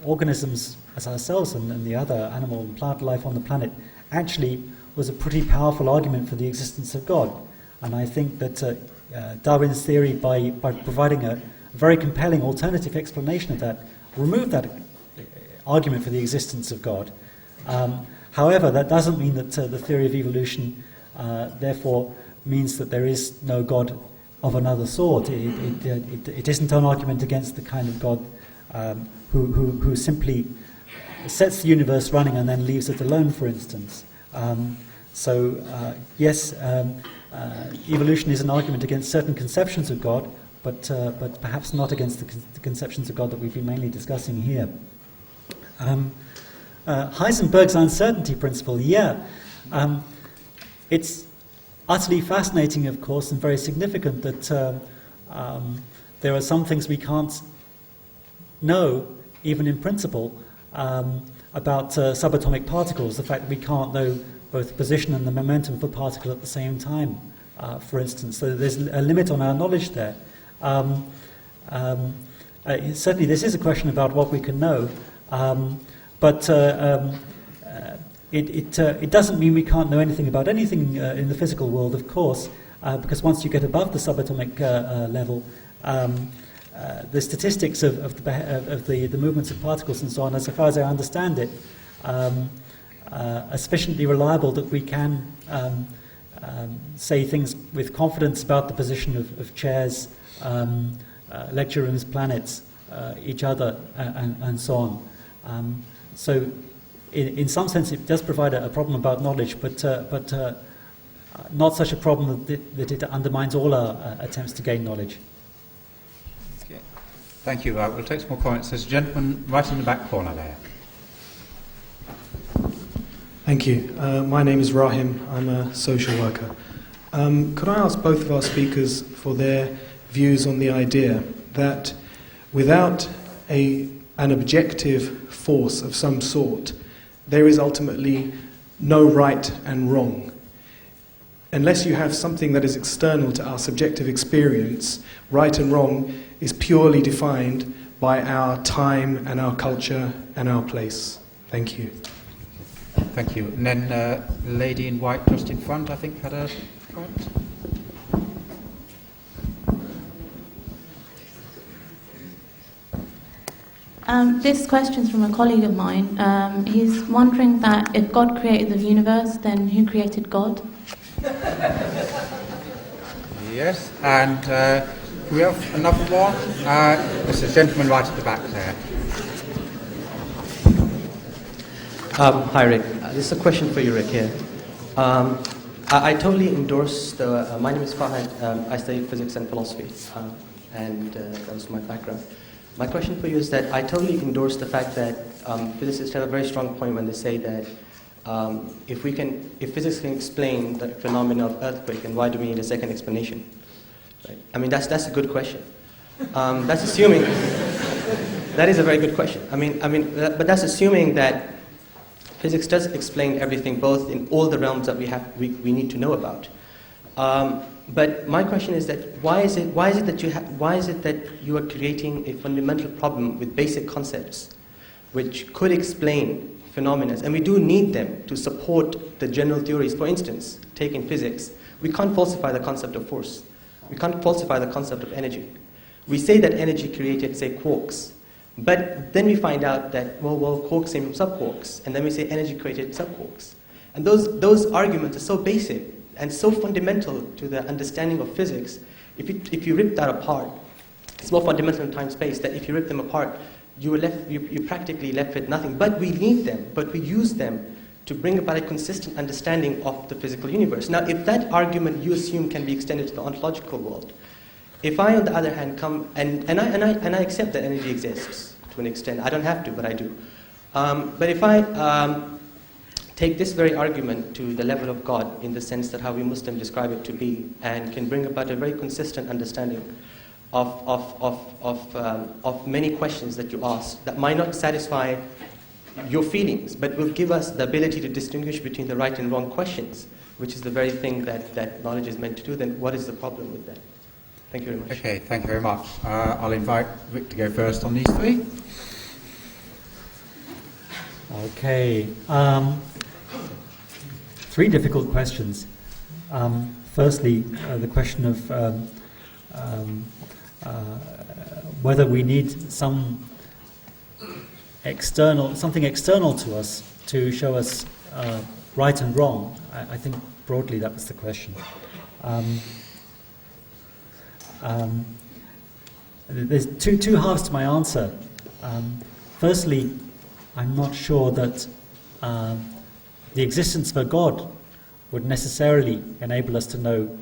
organisms as ourselves and the other animal and plant life on the planet actually was a pretty powerful argument for the existence of God. And I think that Darwin's theory, by providing a very compelling alternative explanation of that, removed that argument for the existence of God. However, that doesn't mean that the theory of evolution therefore means that there is no God of another sort. It isn't an argument against the kind of God who simply sets the universe running and then leaves it alone, for instance. Yes, evolution is an argument against certain conceptions of God, but perhaps not against the conceptions of God that we've been mainly discussing here. Heisenberg's uncertainty principle, it's utterly fascinating, of course, and very significant that there are some things we can't know, even in principle, about subatomic particles. The fact that we can't know both the position and the momentum of a particle at the same time, for instance. So there's a limit on our knowledge there. Certainly this is a question about what we can know, but it doesn't mean we can't know anything about anything in the physical world, of course, because once you get above the subatomic level, the statistics of the movements of particles and so on, as far as I understand it, are sufficiently reliable that we can say things with confidence about the position of chairs, lecture rooms, planets, each other, and so on. So in some sense it does provide a problem about knowledge, but not such a problem that it undermines all our attempts to gain knowledge. Okay. Thank you. We'll take some more comments. There's a gentleman right in the back corner there. Thank you. My name is Rahim. I'm a social worker. Could I ask both of our speakers for their views on the idea that without an objective force of some sort, there is ultimately no right and wrong. Unless you have something that is external to our subjective experience, right and wrong is purely defined by our time and our culture and our place. Thank you. Thank you. And then the lady in white just in front, I think, had a comment. This question's from a colleague of mine. He's wondering that if God created the universe, then who created God? Yes, and we have another one. There's a gentleman right at the back there. Hi, Rick. This is a question for you, Rick, here. I totally endorse my name is Fahad. I studied physics and philosophy, and that was my background. My question for you is that I totally endorse the fact that physicists have a very strong point when they say that if physics can explain the phenomena of earthquake, then why do we need a second explanation? Right? I mean, that's a good question. That's assuming that is a very good question. But that's assuming that physics does explain everything, both in all the realms that we need to know about. But my question is that why is it that you are creating a fundamental problem with basic concepts, which could explain phenomena, and we do need them to support the general theories. For instance, take in physics, we can't falsify the concept of force. We can't falsify the concept of energy. We say that energy created, say, quarks. But then we find out that, well, quarks came from subquarks, and then we say energy created subquarks. And those arguments are so basic and so fundamental to the understanding of physics. If you rip that apart, it's more fundamental in time-space, that if you rip them apart, you're practically left with nothing. But we need them, but we use them to bring about a consistent understanding of the physical universe. Now, if that argument you assume can be extended to the ontological world, if I, on the other hand, come and I accept that energy exists to an extent. I don't have to, but I do. But if I take this very argument to the level of God, in the sense that how we Muslims describe it to be, and can bring about a very consistent understanding of many questions that you ask that might not satisfy your feelings, but will give us the ability to distinguish between the right and wrong questions, which is the very thing that knowledge is meant to do, then what is the problem with that? Thank you very much. Okay, thank you very much. I'll invite Rick to go first on these three. Okay. Three difficult questions. Firstly, the question of whether we need something external to us to show us right and wrong. I think broadly that was the question. There's two halves to my answer. Firstly, I'm not sure that the existence of a God would necessarily enable us to know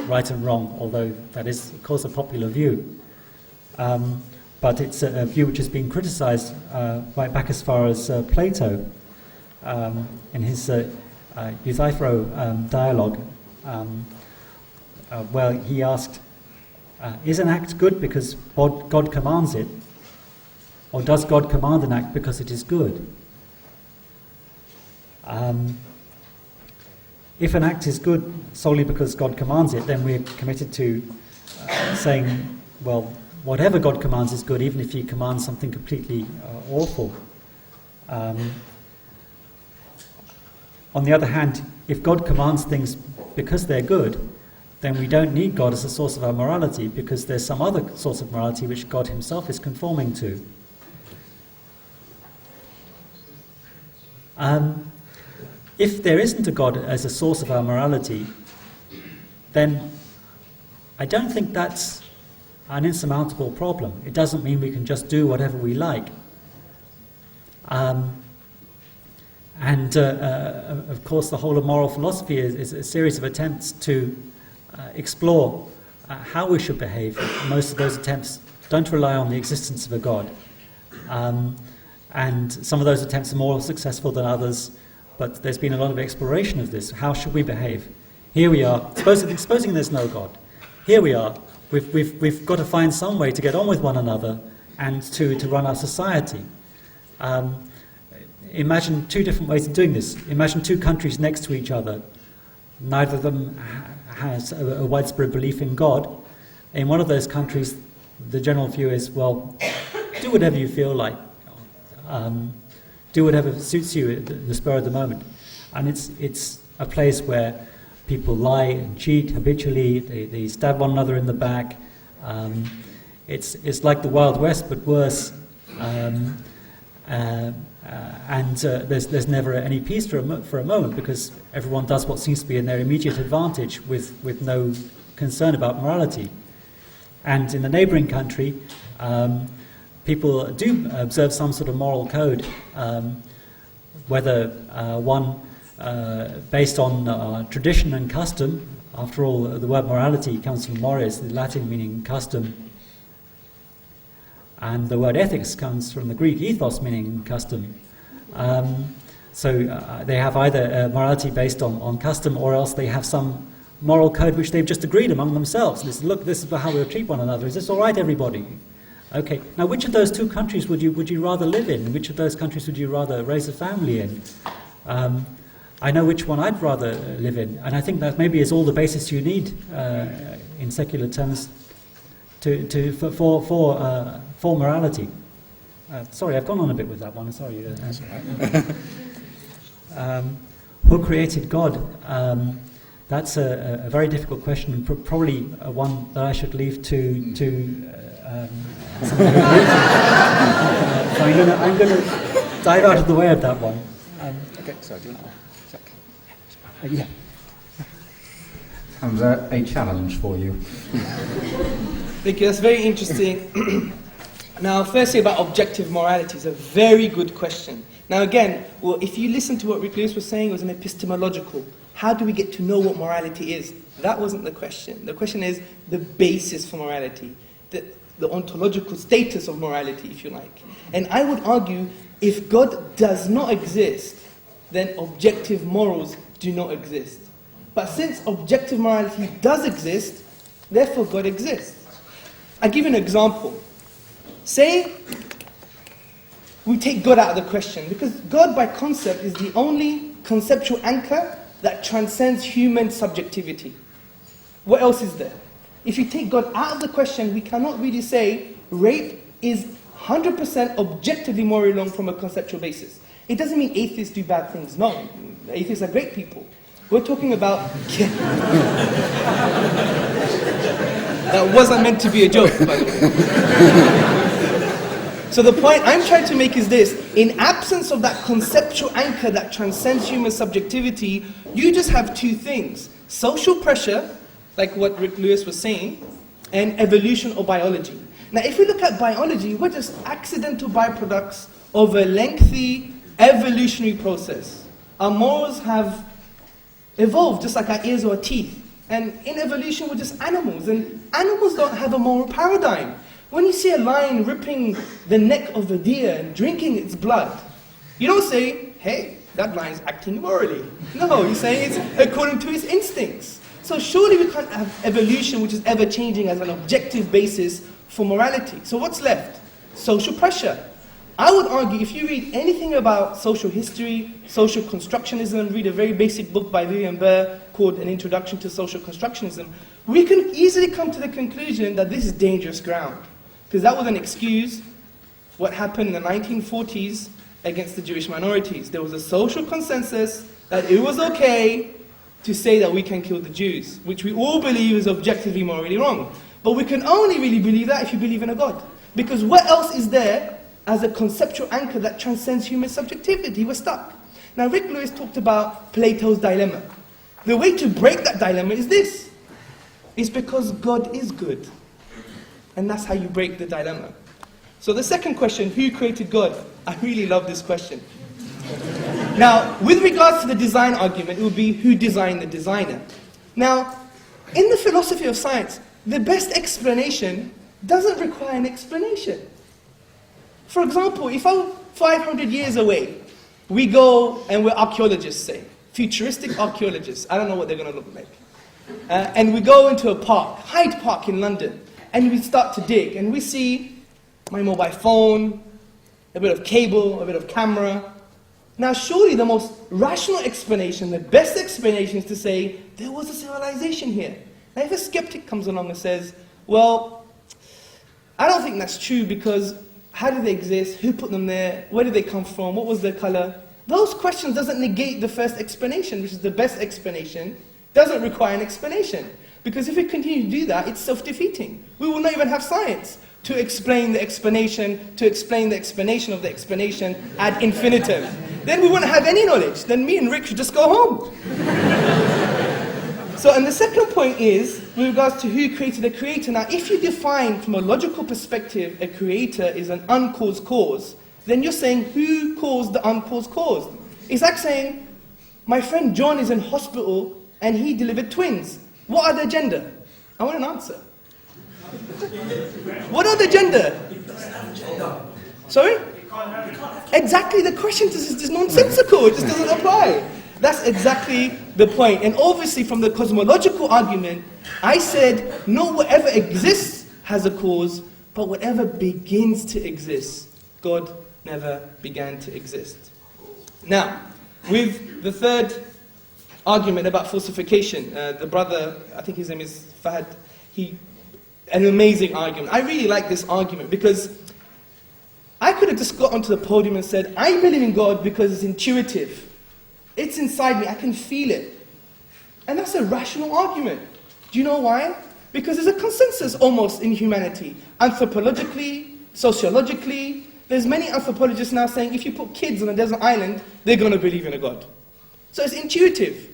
right and wrong, although that is, of course, a popular view. But it's a view which has been criticized right back as far as Plato in his Euthyphro dialogue, where he asked, is an act good because God commands it, or does God command an act because it is good? If an act is good solely because God commands it, then we're committed to saying, well, whatever God commands is good, even if he commands something completely awful. On the other hand, if God commands things because they're good, then we don't need God as a source of our morality, because there's some other source of morality which God himself is conforming to. If there isn't a God as a source of our morality, then I don't think that's an insurmountable problem. It doesn't mean we can just do whatever we like. Of course, the whole of moral philosophy is a series of attempts to explore how we should behave. Most of those attempts don't rely on the existence of a God. And some of those attempts are more successful than others, but there's been a lot of exploration of this. How should we behave? Here we are, supposing there's no God. Here we are. We've got to find some way to get on with one another and to run our society. Imagine two different ways of doing this. Imagine two countries next to each other. Neither of them has a widespread belief in God. In one of those countries, the general view is, well, do whatever you feel like. Do whatever suits you at the spur of the moment. And it's a place where people lie and cheat habitually, they stab one another in the back. It's like the Wild West, but worse. There's never any peace for a moment, because everyone does what seems to be in their immediate advantage with no concern about morality. And in the neighbouring country, people do observe some sort of moral code, whether one based on tradition and custom. After all, the word morality comes from mores, the Latin meaning custom, and the word ethics comes from the Greek ethos meaning custom. So they have either morality based on custom, or else they have some moral code which they've just agreed among themselves. Look, this is how we'll treat one another. Is this all right, everybody? Okay. Now, which of those two countries would you rather live in? Which of those countries would you rather raise a family in? I know which one I'd rather live in, and I think that maybe is all the basis you need in secular terms for morality. Sorry, I've gone on a bit with that one. Sorry. That's all right. Who created God? That's a very difficult question, and probably one that I should leave to somebody who lives in. So I'm going to dive out of the way of that one. Okay, sorry, do you want Yeah. Hamza, a challenge for you. Thank you, that's very interesting. Now, firstly, about objective morality is a very good question. Now, again, well, if you listen to what Rick Lewis was saying, it was an epistemological. How do we get to know what morality is? That wasn't the question. The question is the basis for morality, the ontological status of morality, if you like. And I would argue, if God does not exist, then objective morals do not exist. But since objective morality does exist, therefore God exists. I'll give you an example. Say we take God out of the question, because God by concept is the only conceptual anchor that transcends human subjectivity. What else is there? if you take God out of the question, we cannot really say rape is 100% objectively morally wrong from a conceptual basis. It doesn't mean atheists do bad things. No, atheists are great people. We're talking about... That wasn't meant to be a joke, by the way. So the point I'm trying to make is this. In absence of that conceptual anchor that transcends human subjectivity, you just have two things. Social pressure, like what Rick Lewis was saying, and evolution or biology. Now, if we look at biology, we're just accidental byproducts of a lengthy evolutionary process. Our morals have evolved just like our ears or our teeth. And in evolution, we're just animals. And animals don't have a moral paradigm. When you see a lion ripping the neck of a deer and drinking its blood, you don't say, hey, that lion's acting morally. No, you say it's according to its instincts. So surely we can't have evolution, which is ever-changing, as an objective basis for morality. So what's left? Social pressure. I would argue, if you read anything about social history, social constructionism, read a very basic book by William Burr called An Introduction to Social Constructionism, we can easily come to the conclusion that this is dangerous ground. Because that was an excuse, what happened in the 1940s against the Jewish minorities. There was a social consensus that it was okay to say that we can kill the Jews, which we all believe is objectively morally wrong. But we can only really believe that if you believe in a God. Because what else is there as a conceptual anchor that transcends human subjectivity? We're stuck. Now, Rick Lewis talked about Plato's dilemma. The way to break that dilemma is this. It's because God is good. And that's how you break the dilemma. So the second question, who created God? I really love this question. Now, with regards to the design argument, it would be who designed the designer. Now, in the philosophy of science, the best explanation doesn't require an explanation. For example, if I'm 500 years away, we go and we're archaeologists, say, futuristic archaeologists, I don't know what they're going to look like. And we go into a park, Hyde Park in London, and we start to dig, and we see my mobile phone, a bit of cable, a bit of camera. Now surely the most rational explanation, the best explanation is to say, there was a civilization here. Now if a skeptic comes along and says, well, I don't think that's true because how did they exist? Who put them there? Where did they come from? What was their color? Those questions doesn't negate the first explanation, which is the best explanation, doesn't require an explanation. Because if we continue to do that, it's self-defeating. We will not even have science to explain the explanation of the explanation ad infinitum. Then we wouldn't have any knowledge. Then me and Rick should just go home. So, and the second point is, with regards to who created a creator. Now, if you define from a logical perspective a creator is an uncaused cause, then you're saying who caused the uncaused cause? It's like saying, my friend John is in hospital and he delivered twins. What are their gender? I want an answer. What are the gender? Sorry? Exactly, the question is nonsensical, it just doesn't apply. That's exactly the point. And obviously from the cosmological argument, I said, no, whatever exists has a cause, but whatever begins to exist, God never began to exist. Now, with the third argument about falsification, the brother, I think his name is Fahad, an amazing argument. I really like this argument because I could have just got onto the podium and said, I believe in God because it's intuitive. It's inside me, I can feel it. And that's a rational argument. Do you know why? Because there's a consensus almost in humanity. Anthropologically, sociologically, there's many anthropologists now saying if you put kids on a desert island, they're going to believe in a God. So it's intuitive.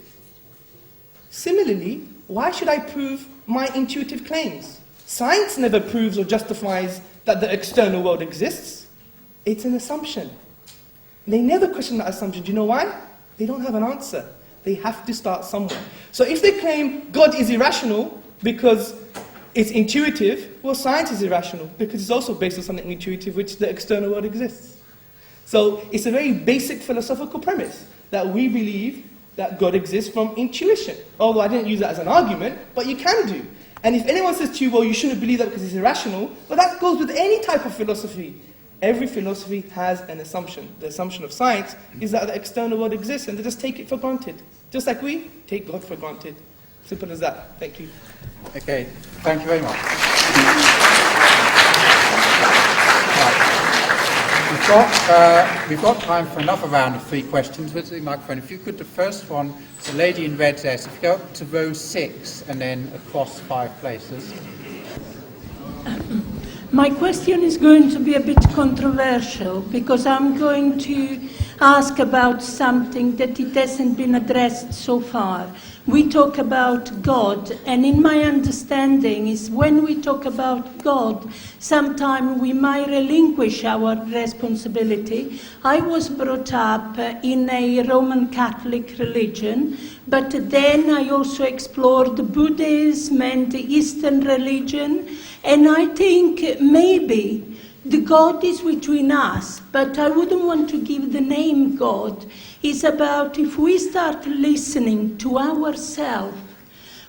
Similarly, why should I prove my intuitive claims? Science never proves or justifies that the external world exists. It's an assumption. They never question that assumption. Do you know why? They don't have an answer. They have to start somewhere. So if they claim God is irrational because it's intuitive, well, science is irrational because it's also based on something intuitive, which the external world exists. So it's a very basic philosophical premise that we believe that God exists from intuition. Although I didn't use that as an argument, but you can do. And if anyone says to you, well, you shouldn't believe that because it's irrational, well, that goes with any type of philosophy. Every philosophy has an assumption. The assumption of science is that the external world exists and they just take it for granted. Just like we take God for granted. Simple as that. Thank you. Okay, thank you very much. Right. We've got time for another round of 3 questions with the microphone. If you could, the first one, the lady in red there, so if you go up to row 6 and then across 5 places. My question is going to be a bit controversial because I'm going to ask about something that it hasn't been addressed so far. We talk about God, and in my understanding is when we talk about God, sometimes we might relinquish our responsibility. I was brought up in a Roman Catholic religion, but then I also explored Buddhism and the Eastern religion, and I think maybe the God is between us, but I wouldn't want to give the name God. It's about if we start listening to ourselves,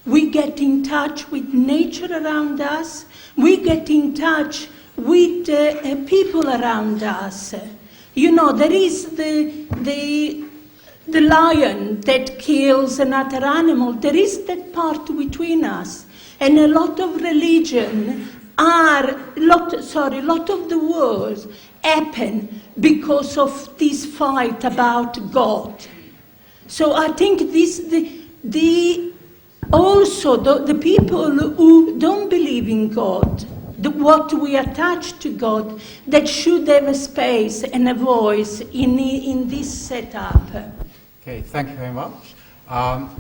we get in touch with nature around us, we get in touch with people around us. You know, there is the lion that kills another animal. There is that part between us. And a lot of religion a lot of the wars happen because of this fight about God. So I think the people who don't believe in God, what we attach to God, that should have a space and a voice in this setup. Okay, thank you very much.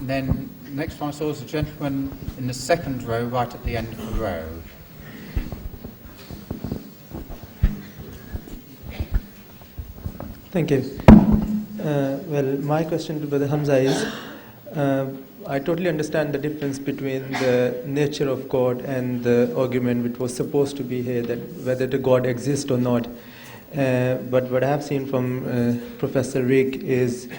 Then next one I saw was a gentleman in the second row, right at the end of the row. Thank you. Well, my question to Brother Hamza is, I totally understand the difference between the nature of God and the argument which was supposed to be here, that whether the God exists or not. But what I have seen from Professor Rick is,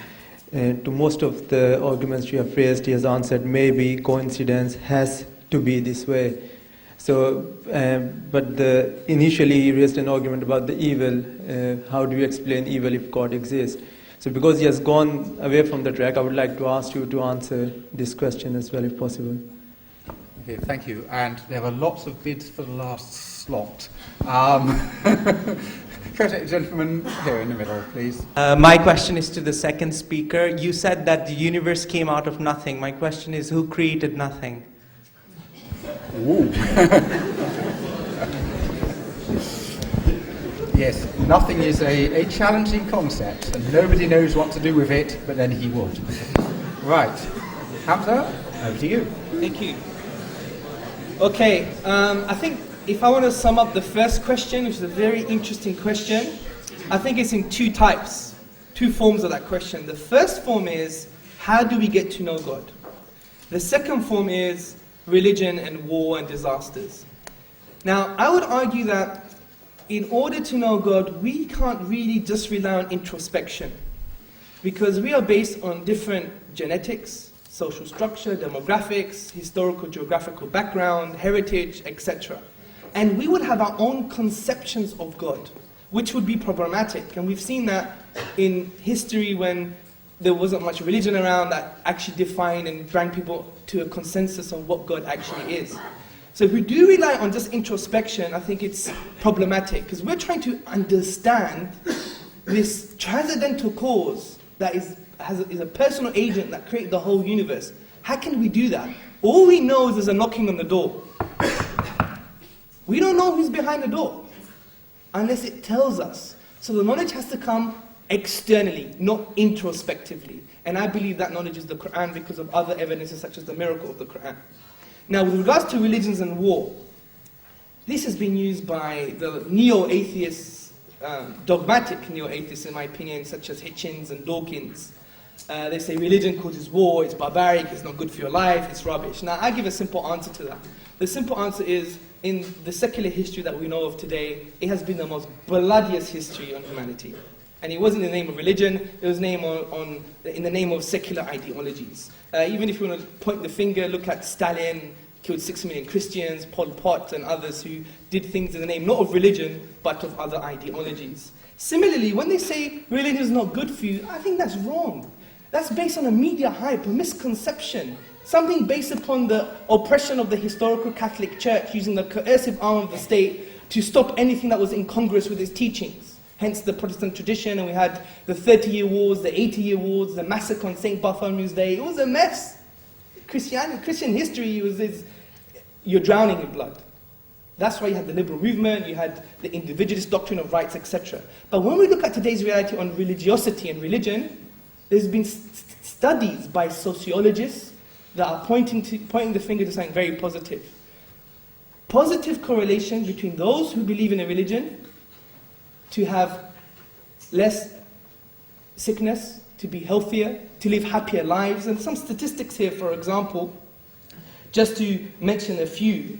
to most of the arguments you have raised, he has answered maybe coincidence has to be this way. So, but initially he raised an argument about the evil. How do you explain evil if God exists? So because he has gone away from the track, I would like to ask you to answer this question as well, if possible. Okay, thank you. And there are lots of bids for the last slot. Gentleman here in the middle, please. My question is to the second speaker. You said that the universe came out of nothing. My question is, who created nothing? Ooh. Yes, nothing is a challenging concept, and nobody knows what to do with it, but then he would. Right. Hamza, over to you. Thank you. Okay, I think if I want to sum up the first question, which is a very interesting question, I think it's in 2 types, 2 forms of that question. The first form is, how do we get to know God? The second form is religion and war and disasters. Now, I would argue that in order to know God, we can't really just rely on introspection, because we are based on different genetics, social structure, demographics, historical, geographical background, heritage, etc. And we would have our own conceptions of God, which would be problematic. And we've seen that in history when there wasn't much religion around that actually defined and bring people to a consensus on what God actually is. So if we do rely on just introspection, I think it's problematic, because we're trying to understand this transcendental cause that is a personal agent that created the whole universe. How can we do that? All we know is there's a knocking on the door. We don't know who's behind the door unless it tells us. So the knowledge has to come externally, not introspectively. And I believe that knowledge is the Quran because of other evidences such as the miracle of the Quran. Now, with regards to religions and war, this has been used by the neo-atheists, dogmatic neo-atheists in my opinion, such as Hitchens and Dawkins. They say religion causes war, it's barbaric, it's not good for your life, it's rubbish. Now, I give a simple answer to that. The simple answer is, in the secular history that we know of today, it has been the most bloodiest history on humanity. And it wasn't in the name of religion, it was in the name of secular ideologies. Even if you want to point the finger, look at Stalin, killed 6 million Christians, Pol Pot and others who did things in the name not of religion, but of other ideologies. Similarly, when they say religion is not good for you, I think that's wrong. That's based on a media hype, a misconception. something based upon the oppression of the historical Catholic Church using the coercive arm of the state to stop anything that was incongruous with its teachings. Hence the Protestant tradition, and we had the 30-year wars, the 80-year wars, the massacre on St. Bartholomew's Day. It was a mess. Christian history you're drowning in blood. That's why you had the liberal movement, you had the individualist doctrine of rights, etc. But when we look at today's reality on religiosity and religion, there's been studies by sociologists that are pointing the finger to something very positive. Positive correlation between those who believe in a religion to have less sickness, to be healthier, to live happier lives. And some statistics here, for example, just to mention a few.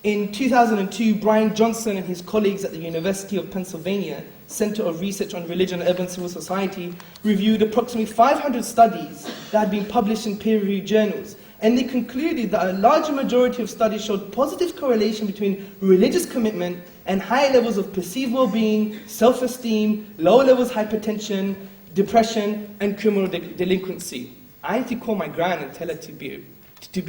In 2002, Brian Johnson and his colleagues at the University of Pennsylvania Center of Research on Religion and Urban Civil Society reviewed approximately 500 studies that had been published in peer-reviewed journals. And they concluded that a larger majority of studies showed positive correlation between religious commitment and higher levels of perceived well-being, self-esteem, lower levels of hypertension, depression, and criminal delinquency. I had to call my gran and tell her to be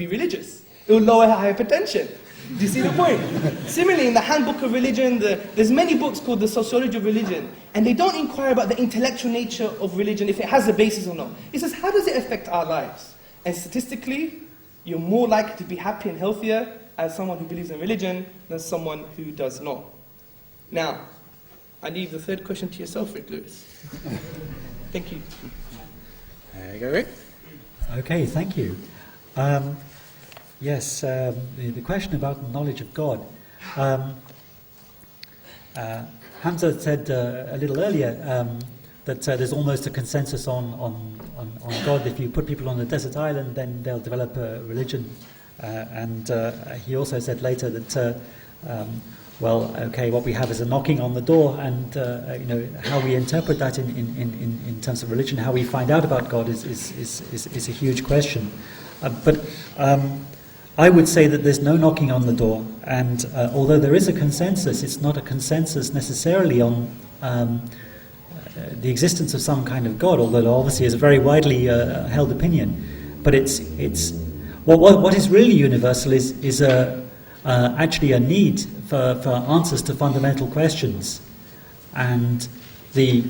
religious. It will lower her hypertension. Do you see the point? Similarly, in the Handbook of Religion, there's many books called The Sociology of Religion, and they don't inquire about the intellectual nature of religion, if it has a basis or not. It says, how does it affect our lives? And statistically, you're more likely to be happy and healthier as someone who believes in religion than someone who does not. Now, I leave the third question to yourself, Rick Lewis. Thank you. There you go, Rick. Okay, thank you. Yes, the question about knowledge of God. Hamza said a little earlier that there's almost a consensus on God. If you put people on a desert island, then they'll develop a religion. And he also said later that, what we have is a knocking on the door, and how we interpret that in terms of religion, how we find out about God is a huge question. But I would say that there's no knocking on the door, and although there is a consensus, it's not a consensus necessarily on the existence of some kind of God, although obviously is a very widely held opinion. But what is really universal is actually a need for answers to fundamental questions, and the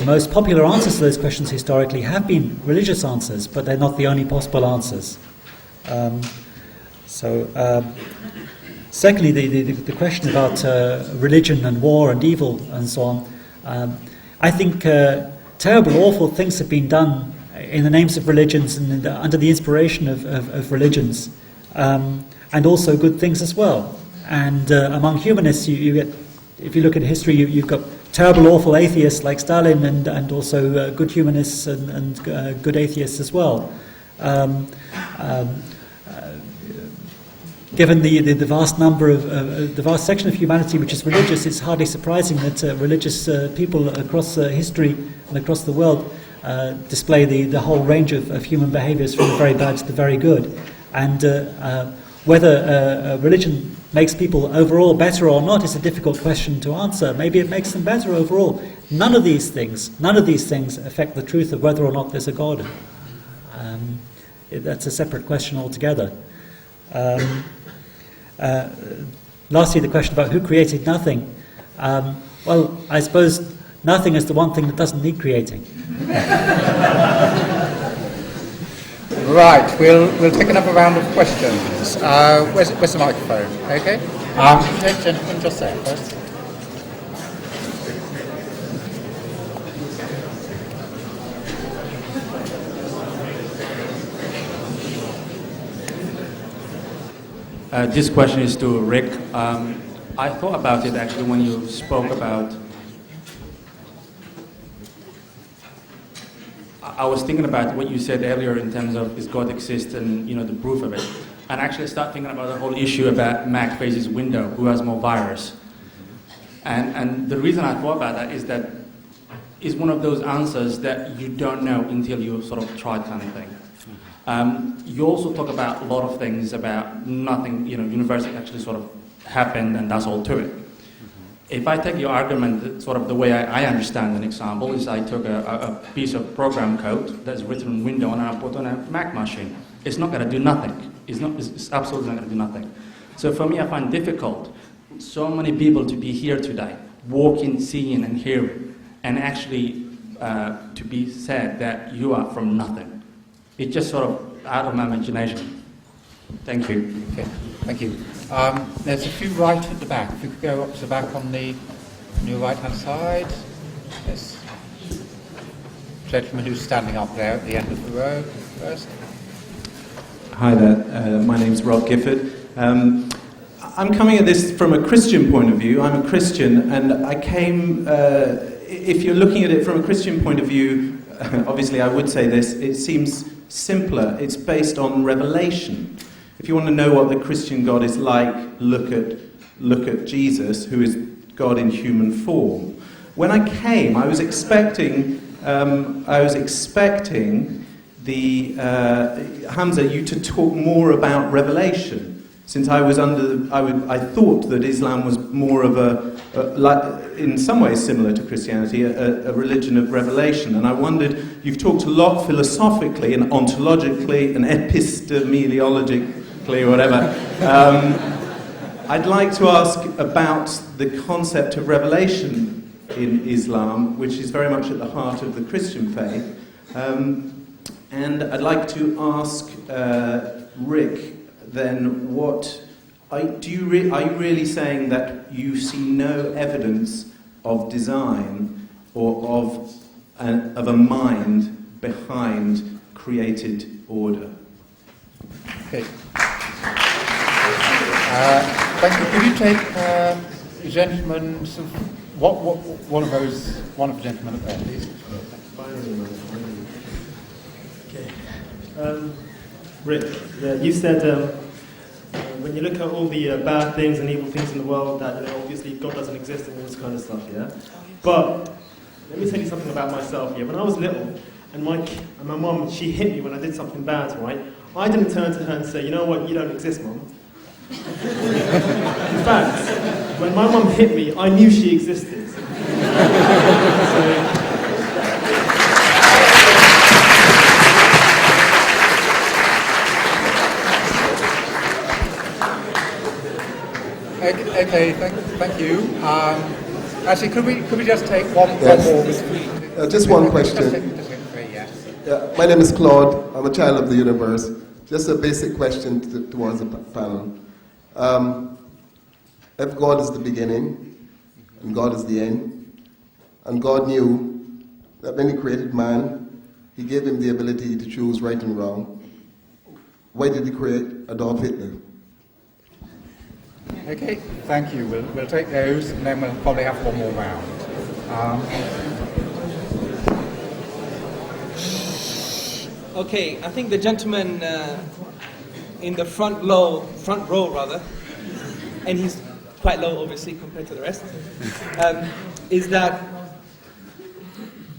most popular answers to those questions historically have been religious answers, but they're not the only possible answers. Secondly, the question about religion and war and evil and so on, I think terrible, awful things have been done in the names of religions and under the inspiration of religions, and also good things as well. And among humanists, you get, if you look at history, you've got terrible, awful atheists like Stalin, and also good humanists and good atheists as well. Given the vast number of the vast section of humanity which is religious, it's hardly surprising that religious people across history and across the world display the whole range of human behaviours, from the very bad to the very good. And whether religion makes people overall better or not is a difficult question to answer. Maybe it makes them better overall. None of these things affect the truth of whether or not there's a God. That's a separate question altogether. Lastly, the question about who created nothing. Well, I suppose nothing is the one thing that doesn't need creating. Right, we'll take another round of questions. Where's the microphone? Okay. Gentlemen, just there first. This question is to Rick. I thought about it actually when you spoke about. I was thinking about what you said earlier in terms of does God exist and the proof of it, and actually start thinking about the whole issue about Mac versus Windows, who has more virus. And the reason I thought about that is that it's one of those answers that you don't know until you sort of try kind of thing. You also talk about a lot of things about nothing, universe actually sort of happened and that's all to it. If I take your argument, sort of the way I understand an example, is I took a piece of program code that's written in Windows and I put on a Mac machine. it's not going to do nothing. It's absolutely not going to do nothing. So for me, I find difficult so many people to be here today, walking, seeing, and hearing, and actually to be said that you are from nothing. It's just sort of out of my imagination. Thank you. Okay, thank you. There's a few right at the back. If you could go up to the back on your right-hand side. Yes. Gentleman who's standing up there at the end of the row first. Hi there, my name's Rob Gifford. I'm coming at this from a Christian point of view. I'm a Christian, and I came, if you're looking at it from a Christian point of view, obviously I would say this, it seems simpler. It's based on revelation. If you want to know what the Christian God is like, look at Jesus, who is God in human form. When I came, I was expecting Hamza, you to talk more about revelation, since I thought that Islam was more of in some ways similar to Christianity, a religion of revelation. And I wondered, you've talked a lot philosophically and ontologically and epistemologically, or whatever. I'd like to ask about the concept of revelation in Islam, which is very much at the heart of the Christian faith. And I'd like to ask Rick then, are you really saying that you see no evidence of design or of a mind behind created order? Okay. Thank you. Could you take the gentleman, one of the gentlemen up there, please? Rick, you said when you look at all the bad things and evil things in the world, that obviously God doesn't exist and all this kind of stuff, yeah? But let me tell you something about myself, yeah? When I was little, and my mum, she hit me when I did something bad, right? I didn't turn to her and say, you know what, you don't exist, Mum. In fact, when my mum hit me, I knew she existed. Okay, thank you. Actually, could we just take one more? Just one question. My name is Claude. I'm a child of the universe. Just a basic question towards the panel. If God is the beginning, and God is the end, and God knew that when He created man, He gave him the ability to choose right and wrong, why did He create Adolf Hitler? Okay, thank you. We'll take those, and then we'll probably have one more round. Okay, I think the gentleman in the front row, and he's quite low, obviously, compared to the rest, is that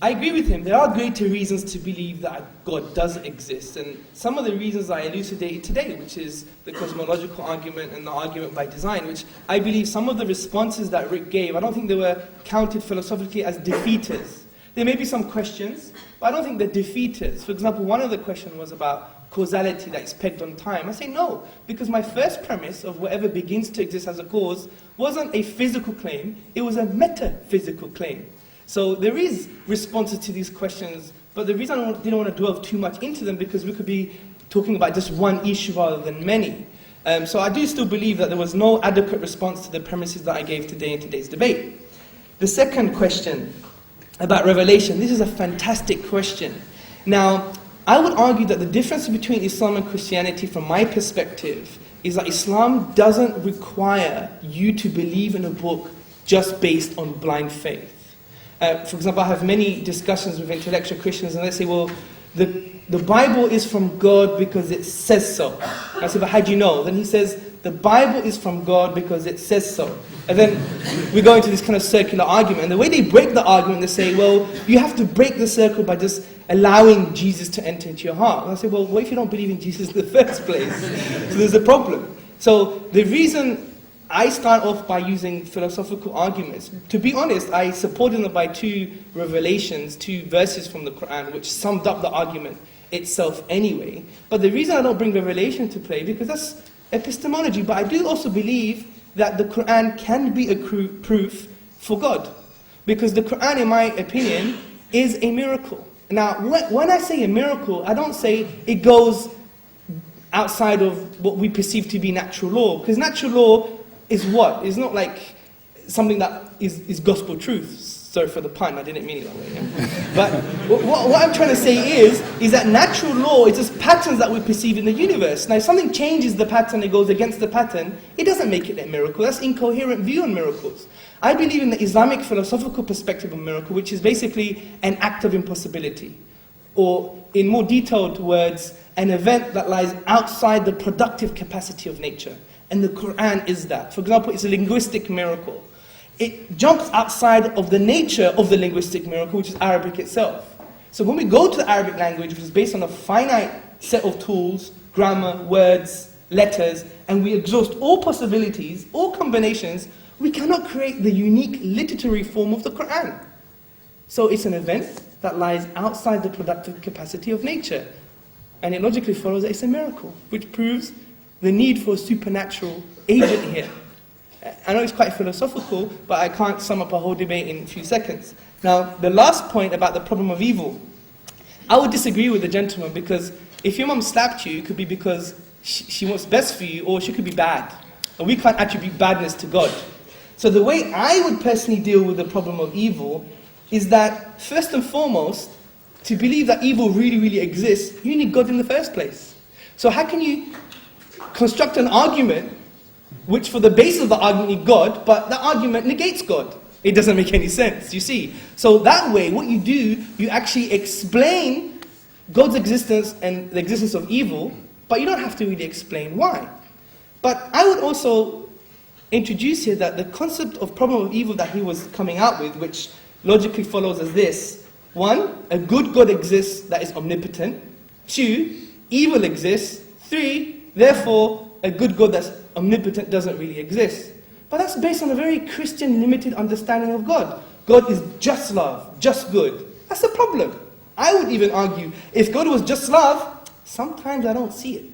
I agree with him. There are greater reasons to believe that God does exist, and some of the reasons I elucidated today, which is the cosmological argument and the argument by design, which I believe some of the responses that Rick gave, I don't think they were counted philosophically as defeaters. There may be some questions, but I don't think they're defeaters. For example, one of the questions was about causality that is pegged on time. I say no, because my first premise of whatever begins to exist as a cause wasn't a physical claim, it was a metaphysical claim. So there is responses to these questions, but the reason I didn't want to delve too much into them because we could be talking about just one issue rather than many. So I do still believe that there was no adequate response to the premises that I gave today in today's debate. The second question about revelation, this is a fantastic question. Now, I would argue that the difference between Islam and Christianity from my perspective is that Islam doesn't require you to believe in a book just based on blind faith. For example, I have many discussions with intellectual Christians and they say, well, the Bible is from God because it says so. I say, but how do you know? Then he says, the Bible is from God because it says so. And then we go into this kind of circular argument. And the way they break the argument, they say, well, you have to break the circle by just allowing Jesus to enter into your heart. And I say, well, what if you don't believe in Jesus in the first place? So there's a problem. So the reason I start off by using philosophical arguments. To be honest, I supported them by two revelations, two verses from the Quran, which summed up the argument. itself anyway. But the reason I don't bring revelation to play, because that's epistemology, but I do also believe that the Quran can be a proof for God. Because the Quran, in my opinion, is a miracle. Now, when I say a miracle, I don't say it goes outside of what we perceive to be natural law. Because natural law is what? It's not like something that is gospel truth. Sorry for the pun, I didn't mean it that way. Yeah? But what I'm trying to say is that natural law is just patterns that we perceive in the universe. Now, if something changes the pattern, it goes against the pattern, it doesn't make it a miracle. That's incoherent view on miracles. I believe in the Islamic philosophical perspective of miracle, which is basically an act of impossibility. Or, in more detailed words, an event that lies outside the productive capacity of nature. And the Quran is that. For example, it's a linguistic miracle. It jumps outside of the nature of the linguistic miracle, which is Arabic itself. So when we go to the Arabic language, which is based on a finite set of tools, grammar, words, letters, and we exhaust all possibilities, all combinations, we cannot create the unique literary form of the Quran. So it's an event that lies outside the productive capacity of nature. And it logically follows that it's a miracle, which proves the need for a supernatural agent here. I know it's quite philosophical, but I can't sum up a whole debate in a few seconds. Now, the last point about the problem of evil, I would disagree with the gentleman, because if your mum slapped you, it could be because she wants best for you, or she could be bad. And we can't attribute badness to God. So the way I would personally deal with the problem of evil is that, first and foremost, to believe that evil really, really exists, you need God in the first place. So how can you construct an argument which for the basis of the argument you need God, but the argument negates God? It doesn't make any sense, you see. So that way, what you do, you actually explain God's existence and the existence of evil, but you don't have to really explain why. But I would also introduce here that the concept of problem of evil that he was coming out with, which logically follows as this: 1, a good God exists that is omnipotent. 2, evil exists. 3, therefore, a good God that's omnipotent doesn't really exist. But that's based on a very Christian limited understanding of God. God is just love, just good. That's the problem. I would even argue, if God was just love, sometimes I don't see it.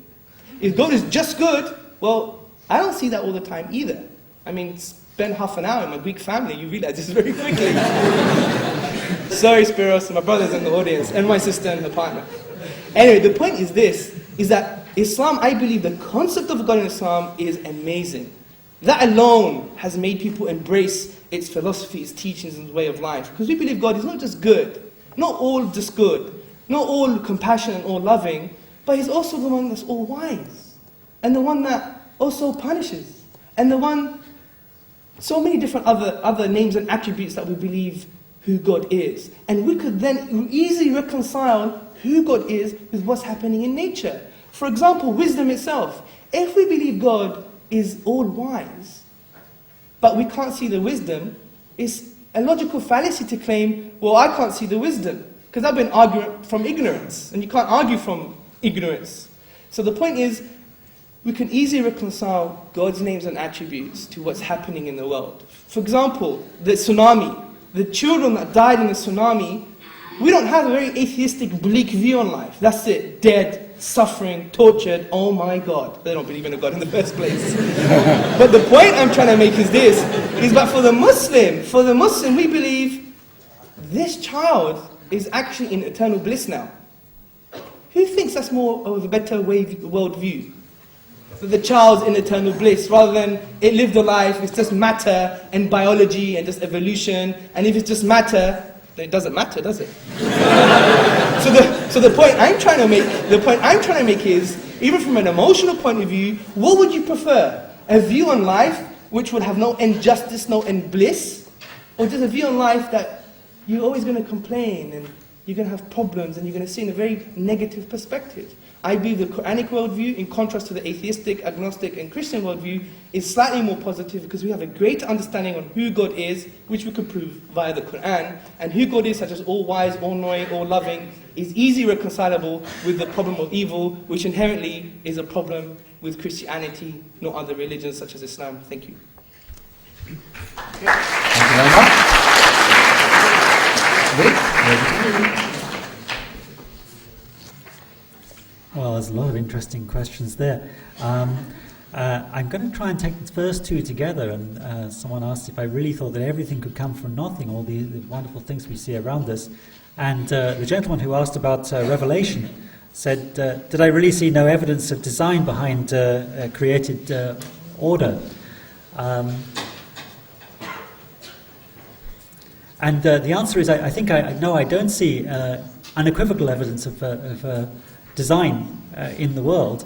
If God is just good, well, I don't see that all the time either. I mean, spend half an hour in my Greek family, you realize this very quickly. Sorry, Spiros, my brothers in the audience, and my sister and her partner. Anyway, the point is this, is that Islam, I believe the concept of God in Islam is amazing. That alone has made people embrace its philosophy, its teachings, and its way of life. Because we believe God is not just good, not all just good, not all compassionate and all loving, but He's also the one that's all wise, and the one that also punishes, and the one, so many different other names and attributes that we believe who God is. And we could then easily reconcile who God is with what's happening in nature. For example, wisdom itself. If we believe God is all-wise, but we can't see the wisdom, it's a logical fallacy to claim, well, I can't see the wisdom, because I've been arguing from ignorance, and you can't argue from ignorance. So the point is, we can easily reconcile God's names and attributes to what's happening in the world. For example, the tsunami. The children that died in the tsunami, we don't have a very atheistic, bleak view on life. That's it. Dead, suffering, tortured, oh my God. They don't believe in a God in the first place. But the point I'm trying to make is this, is that for the Muslim, we believe this child is actually in eternal bliss now. Who thinks that's more of a better world view? That the child's in eternal bliss, rather than it lived a life, it's just matter and biology and just evolution, and if it's just matter, then it doesn't matter, does it? So the point I'm trying to make is, even from an emotional point of view, what would you prefer? A view on life which would have no injustice, no end bliss, or just a view on life that you're always going to complain and you're going to have problems and you're going to see in a very negative perspective? I believe the Quranic worldview, in contrast to the atheistic, agnostic, and Christian worldview, is slightly more positive because we have a greater understanding on who God is, which we can prove via the Quran, and who God is, such as all-wise, all-knowing, all-loving, is easily reconcilable with the problem of evil, which inherently is a problem with Christianity, not other religions such as Islam. Thank you. Thank you very much. Rick? a lot of interesting questions there. I'm going to try and take the first two together, and someone asked if I really thought that everything could come from nothing, all the wonderful things we see around us. And the gentleman who asked about Revelation said, did I really see no evidence of design behind created order? And the answer is, I think I don't see unequivocal evidence of design in the world.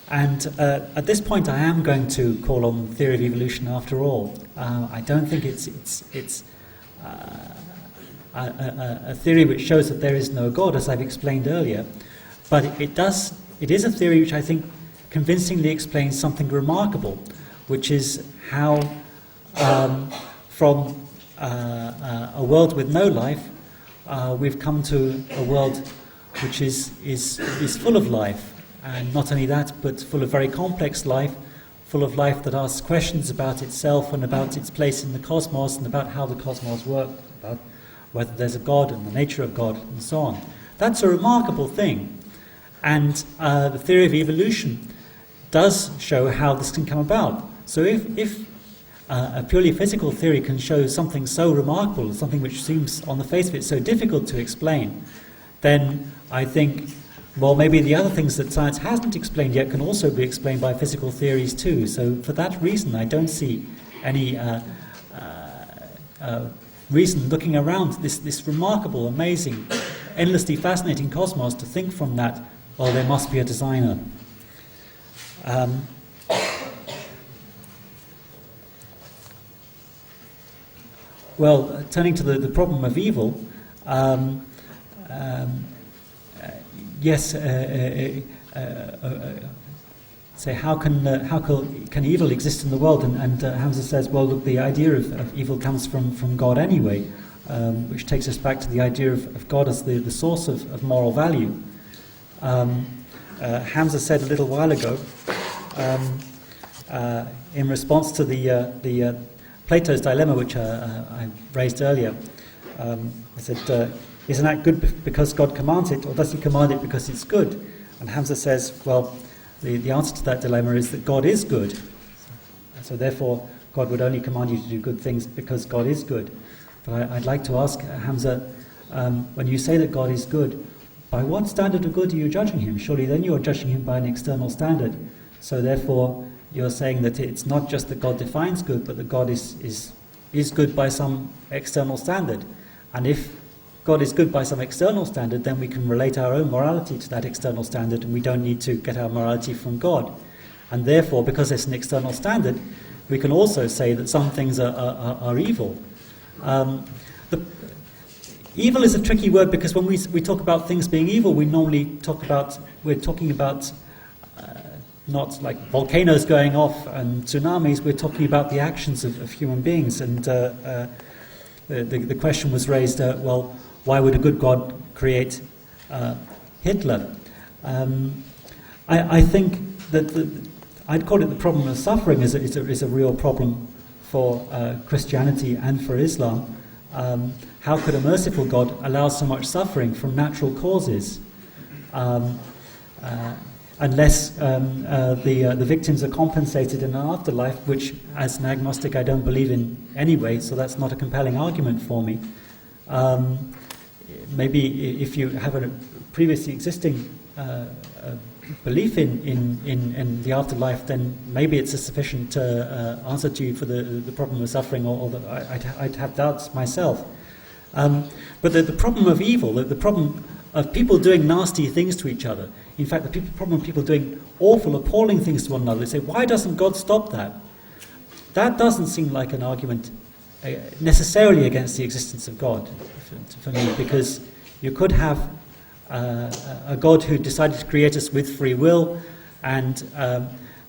And at this point, I am going to call on the theory of evolution after all. I don't think it's a theory which shows that there is no God, as I've explained earlier. But it is a theory which I think convincingly explains something remarkable, which is how from a world with no life, we've come to a world which is full of life. And not only that, but full of very complex life, full of life that asks questions about itself and about its place in the cosmos and about how the cosmos works, about whether there's a God and the nature of God and so on. That's a remarkable thing. And the theory of evolution does show how this can come about. So if a purely physical theory can show something so remarkable, something which seems on the face of it so difficult to explain, then I think, well, maybe the other things that science hasn't explained yet can also be explained by physical theories too. So for that reason, I don't see any reason looking around this remarkable, amazing, endlessly fascinating cosmos to think from that, well, there must be a designer. Well, turning to the problem of evil, yes, say how can evil exist in the world? And Hamza says, well, look, the idea of evil comes from God anyway, which takes us back to the idea of God as the source of moral value. Hamza said a little while ago, in response to the Plato's dilemma, which I raised earlier, I said, isn't that good because God commands it, or does he command it because it's good? And Hamza says, well, the answer to that dilemma is that God is good. So therefore, God would only command you to do good things because God is good. But I'd like to ask Hamza, when you say that God is good, by what standard of good are you judging him? Surely then you're judging him by an external standard. So therefore, you're saying that it's not just that God defines good, but that God is good by some external standard. And if God is good by some external standard, then we can relate our own morality to that external standard, and we don't need to get our morality from God. And therefore, because it's an external standard, we can also say that some things are evil. Evil is a tricky word because when we talk about things being evil, we're talking about not like volcanoes going off and tsunamis. We're talking about the actions of human beings. And the question was raised, well, why would a good God create Hitler? I think that I'd call it the problem of suffering is a real problem for Christianity and for Islam. How could a merciful God allow so much suffering from natural causes? Unless the victims are compensated in an afterlife, which, as an agnostic, I don't believe in anyway, so that's not a compelling argument for me. Maybe if you have a previously existing belief in the afterlife, then maybe it's a sufficient answer to you for the problem of suffering, or I'd have doubts myself. But the problem of evil, the problem of people doing nasty things to each other, in fact, the problem of people doing awful, appalling things to one another, they say, why doesn't God stop that? That doesn't seem like an argument necessarily against the existence of God for me, because you could have a God who decided to create us with free will and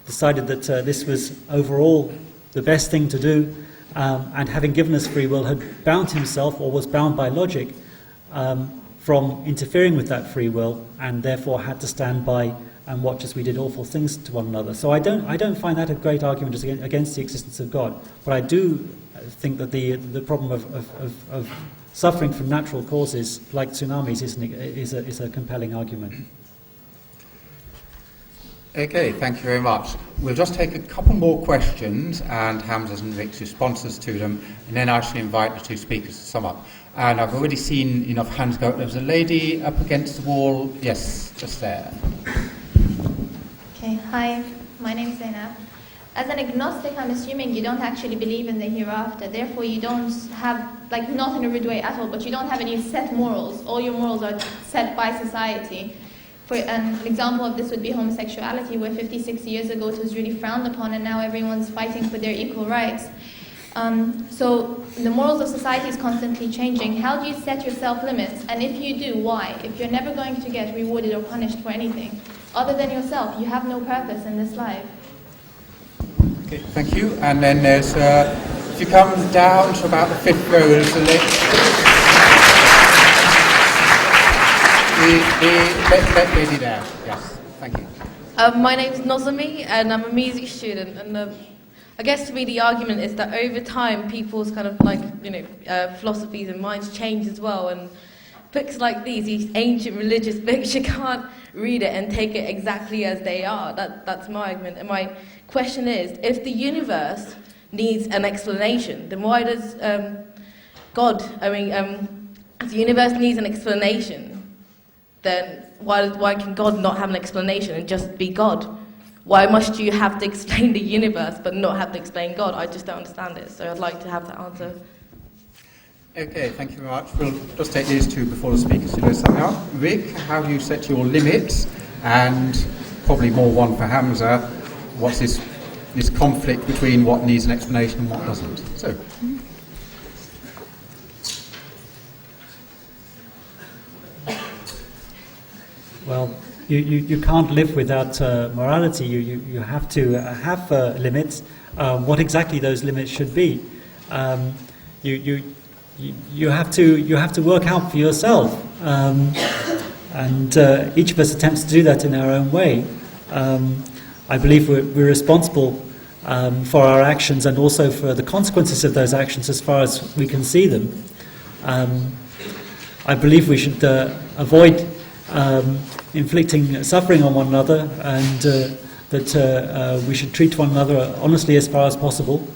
decided that this was overall the best thing to do, and having given us free will had bound himself, or was bound by logic, from interfering with that free will, and therefore had to stand by and watch as we did awful things to one another. So I don't find that a great argument against the existence of God. But I do think that the problem of suffering from natural causes like tsunamis is a compelling argument. Okay, thank you very much. We'll just take a couple more questions and Hamza's and Rick's responses to them, and then I shall invite the two speakers to sum up. And I've already seen enough hands go up. There's a lady up against the wall. Yes, just there. Okay, hi, my name is Zainab. As an agnostic, I'm assuming you don't actually believe in the hereafter. Therefore, you don't have, like, not in a rude way at all, but you don't have any set morals. All your morals are set by society. For an example of this would be homosexuality, where 50, 60 years ago it was really frowned upon, and now everyone's fighting for their equal rights. So the morals of society is constantly changing. How do you set yourself limits? And if you do, why? If you're never going to get rewarded or punished for anything other than yourself, you have no purpose in this life. Okay, thank you. And then there's, if you come down to about the fifth row, there's the lady there. Yes, thank you. My name's Nozami, and I'm a music student. And I guess to me the argument is that over time people's kind of like, philosophies and minds change as well. And books like these ancient religious books, you can't read it and take it exactly as they are. That's my argument. And my question is, if the universe needs an explanation, then why does God, if the universe needs an explanation, then why can God not have an explanation and just be God? Why must you have to explain the universe but not have to explain God? I just don't understand it, so I'd like to have that answer. Okay, thank you very much. We'll just take these two before the speakers to do something else. Rick, how do you set your limits? And probably more one for Hamza, what's this conflict between what needs an explanation and what doesn't? So. Well, you can't live without morality. You have to have limits. What exactly those limits should be, you have to work out for yourself, and each of us attempts to do that in our own way. I believe we're responsible for our actions and also for the consequences of those actions as far as we can see them. I believe we should avoid inflicting suffering on one another, and that we should treat one another honestly as far as possible.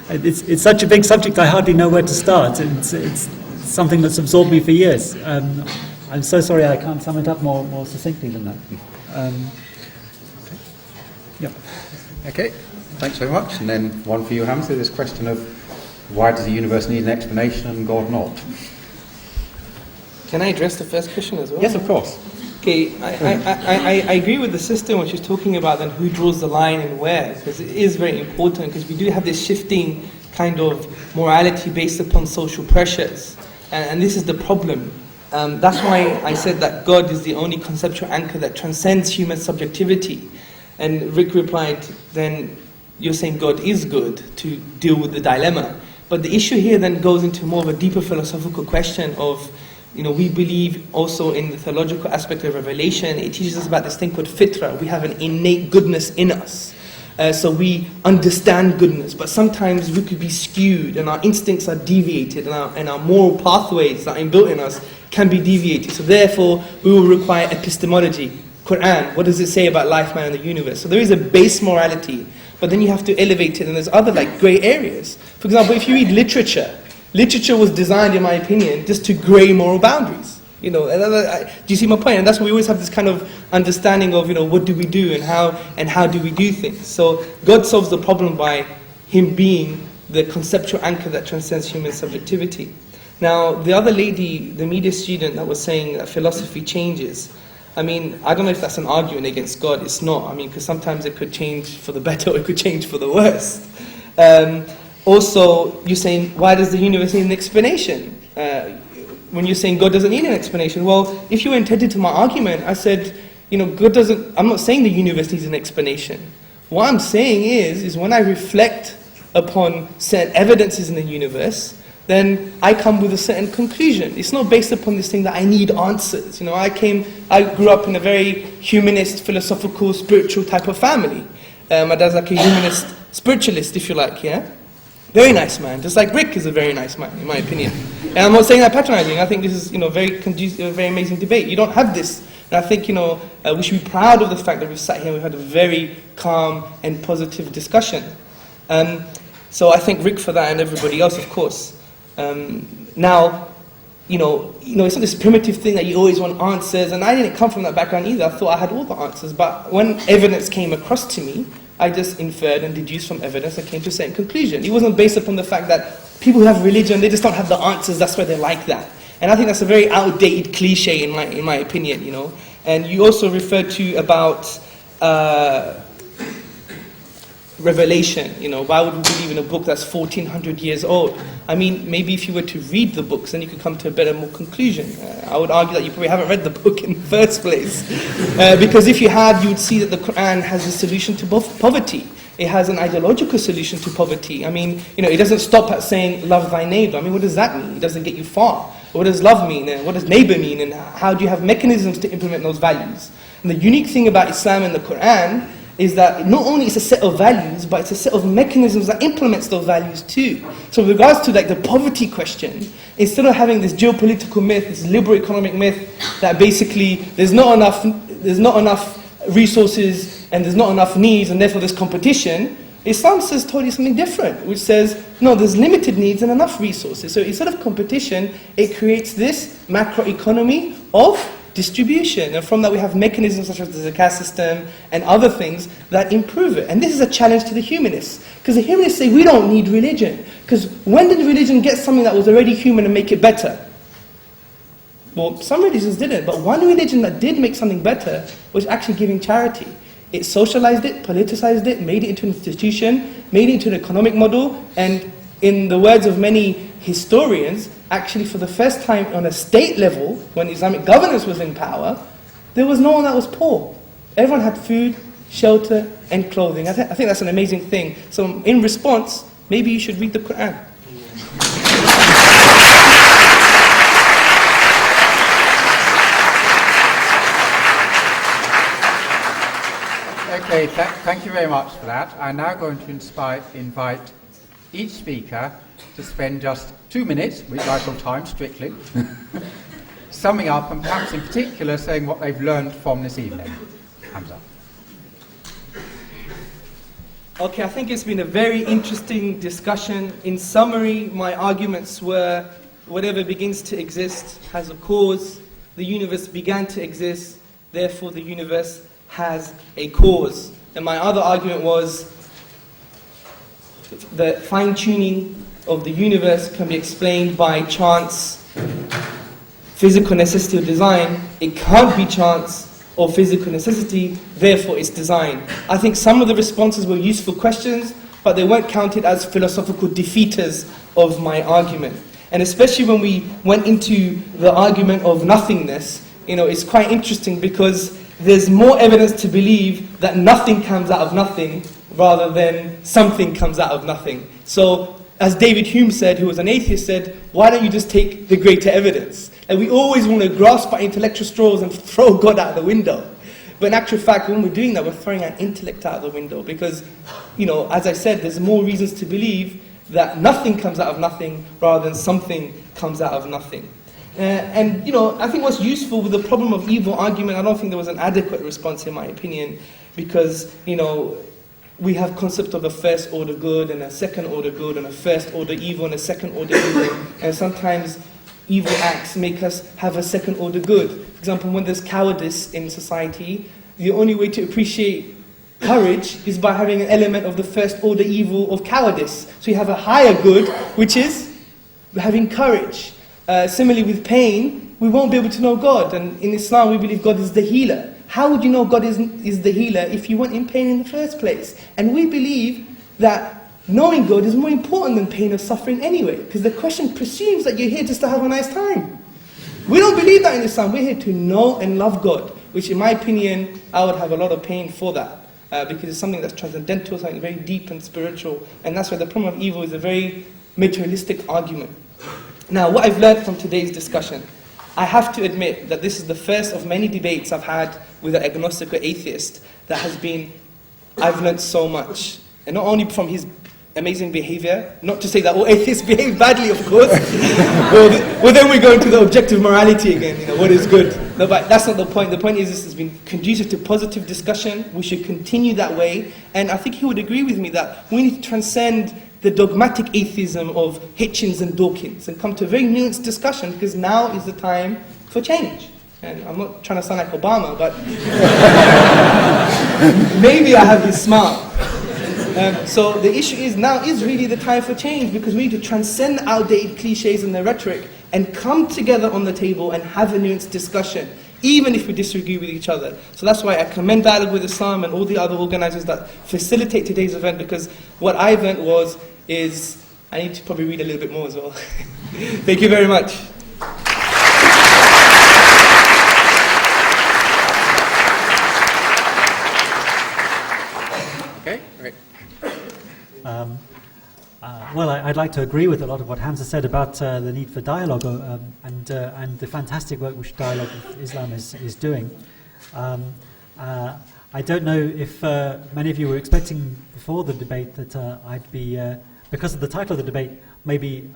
It's such a big subject, I hardly know where to start. It's something that's absorbed me for years. I'm so sorry I can't sum it up more succinctly than that. Yeah. Okay, thanks very much. And then one for you, Hamza, this question of why does the universe need an explanation and God not? Can I address the first question as well? Yes, of course. Okay, I agree with the sister when she's talking about then who draws the line and where, because it is very important, because we do have this shifting kind of morality based upon social pressures, and this is the problem. That's why I said that God is the only conceptual anchor that transcends human subjectivity. And Rick replied, then you're saying God is good to deal with the dilemma. But the issue here then goes into more of a deeper philosophical question of, we believe also in the theological aspect of revelation. It teaches us about this thing called fitra. We have an innate goodness in us. So we understand goodness, but sometimes we could be skewed and our instincts are deviated and our moral pathways that are inbuilt in us can be deviated. So therefore, we will require epistemology. Quran, what does it say about life, man, and the universe? So there is a base morality, but then you have to elevate it, and there's other grey areas. For example, if you read literature was designed, in my opinion, just to grey moral boundaries. Do you see my point? And that's why we always have this kind of understanding of, what do we do and how do we do things. So God solves the problem by Him being the conceptual anchor that transcends human subjectivity. Now, the other lady, the media student that was saying that philosophy changes, I don't know if that's an argument against God. It's not. Because sometimes it could change for the better or it could change for the worse. Also, you're saying, why does the universe need an explanation? When you're saying God doesn't need an explanation, well, if you were intended to my argument, I said, God doesn't, I'm not saying the universe needs an explanation. What I'm saying is when I reflect upon certain evidences in the universe, then I come with a certain conclusion. It's not based upon this thing that I need answers. I grew up in a very humanist, philosophical, spiritual type of family. My dad's like a humanist spiritualist, if you like, yeah? Very nice man, just like Rick is a very nice man, in my opinion. And I'm not saying that patronizing. I think this is, very conducive, a very amazing debate. You don't have this. And I think, we should be proud of the fact that we've sat here and we've had a very calm and positive discussion. So I thank Rick for that and everybody else, of course. Now, it's not this primitive thing that you always want answers, and I didn't come from that background either. I thought I had all the answers, but when evidence came across to me, I just inferred and deduced from evidence and came to a certain conclusion. It wasn't based upon the fact that people who have religion, they just don't have the answers, that's why they're like that. And I think that's a very outdated cliche in my opinion, And you also referred to about Revelation, why would we believe in a book that's 1400 years old? I mean, maybe if you were to read the books, then you could come to a better, more conclusion. I would argue that you probably haven't read the book in the first place. Because if you had, you would see that the Quran has a solution to both poverty. It has an ideological solution to poverty. I mean, it doesn't stop at saying, love thy neighbor. I mean, what does that mean? It doesn't get you far. What does love mean? And what does neighbor mean? And how do you have mechanisms to implement those values? And the unique thing about Islam and the Quran is that not only it's a set of values, but it's a set of mechanisms that implements those values too. So with regards to the poverty question, instead of having this geopolitical myth, this liberal economic myth, that basically there's not enough resources and there's not enough needs and therefore there's competition, Islam says totally something different, which says, no, there's limited needs and enough resources. So instead of competition, it creates this macroeconomy of distribution, and from that we have mechanisms such as the zakat system and other things that improve it. And this is a challenge to the humanists, because the humanists say we don't need religion, because when did religion get something that was already human and make it better? Well, some religions didn't, but one religion that did make something better was actually giving charity. It socialized it, politicized it, made it into an institution, made it into an economic model, and in the words of many historians, actually for the first time on a state level, when Islamic governance was in power, there was no one that was poor. Everyone had food, shelter, and clothing. I think that's an amazing thing. So in response, maybe you should read the Quran. Okay, thank you very much for that. I'm now going to invite each speaker to spend just 2 minutes, which I shall time strictly, summing up and perhaps in particular saying what they've learned from this evening. Hamza. Okay, I think it's been a very interesting discussion. In summary, my arguments were whatever begins to exist has a cause. The universe began to exist, therefore the universe has a cause. And my other argument was the fine-tuning of the universe can be explained by chance, physical necessity or design. It can't be chance or physical necessity, therefore it's design. I think some of the responses were useful questions, but they weren't counted as philosophical defeaters of my argument. And especially when we went into the argument of nothingness, it's quite interesting because there's more evidence to believe that nothing comes out of nothing rather than something comes out of nothing. So, as David Hume said, who was an atheist, said, why don't you just take the greater evidence? And we always want to grasp our intellectual straws and throw God out the window. But in actual fact, when we're doing that, we're throwing our intellect out the window because, as I said, there's more reasons to believe that nothing comes out of nothing rather than something comes out of nothing. I think what's useful with the problem of evil argument, I don't think there was an adequate response in my opinion, because, we have concept of a first order good and a second order good and a first order evil and a second order evil. And sometimes evil acts make us have a second order good. For example, when there's cowardice in society, the only way to appreciate courage is by having an element of the first order evil of cowardice. So you have a higher good, which is having courage. Similarly with pain, we won't be able to know God. And in Islam, we believe God is the healer. How would you know God is the healer if you weren't in pain in the first place? And we believe that knowing God is more important than pain or suffering anyway, because the question presumes that you're here just to have a nice time. We don't believe that in Islam. We're here to know and love God, which in my opinion, I would have a lot of pain for that, because it's something that's transcendental, something very deep and spiritual, and that's why the problem of evil is a very materialistic argument. Now, what I've learned from today's discussion, I have to admit that this is the first of many debates I've had with an agnostic or atheist that has been, I've learned so much. And not only from his amazing behavior. Not to say that all atheists behave badly, of course. well, then we go into the objective morality again, what is good. No, but that's not the point. The point is this has been conducive to positive discussion. We should continue that way. And I think he would agree with me that we need to transcend the dogmatic atheism of Hitchens and Dawkins and come to a very nuanced discussion, because now is the time for change. And I'm not trying to sound like Obama, but maybe I have his smile. So the issue is now is really the time for change, because we need to transcend outdated cliches and the rhetoric and come together on the table and have a nuanced discussion, even if we disagree with each other. So that's why I commend Dialogue with Islam and all the other organizers that facilitate today's event, because what I learned is I need to probably read a little bit more as well. Thank you very much. Okay, great. Well, I'd like to agree with a lot of what Hamza said about the need for dialogue and the fantastic work which Dialogue with Islam is doing. I don't know if many of you were expecting before the debate that I'd be, because of the title of the debate, maybe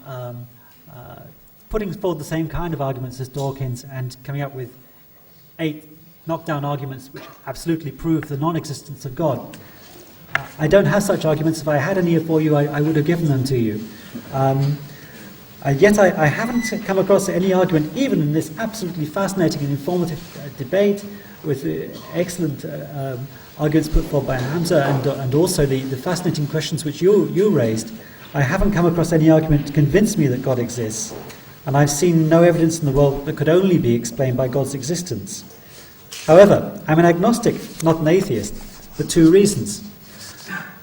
putting forward the same kind of arguments as Dawkins and coming up with 8 knockdown arguments which absolutely prove the non-existence of God. I don't have such arguments. If I had any for you, I would have given them to you. Yet I haven't come across any argument, even in this absolutely fascinating and informative debate, with excellent arguments put forward by Hamza and also the fascinating questions which you raised. I haven't come across any argument to convince me that God exists, and I've seen no evidence in the world that could only be explained by God's existence. However, I'm an agnostic, not an atheist, for 2 reasons.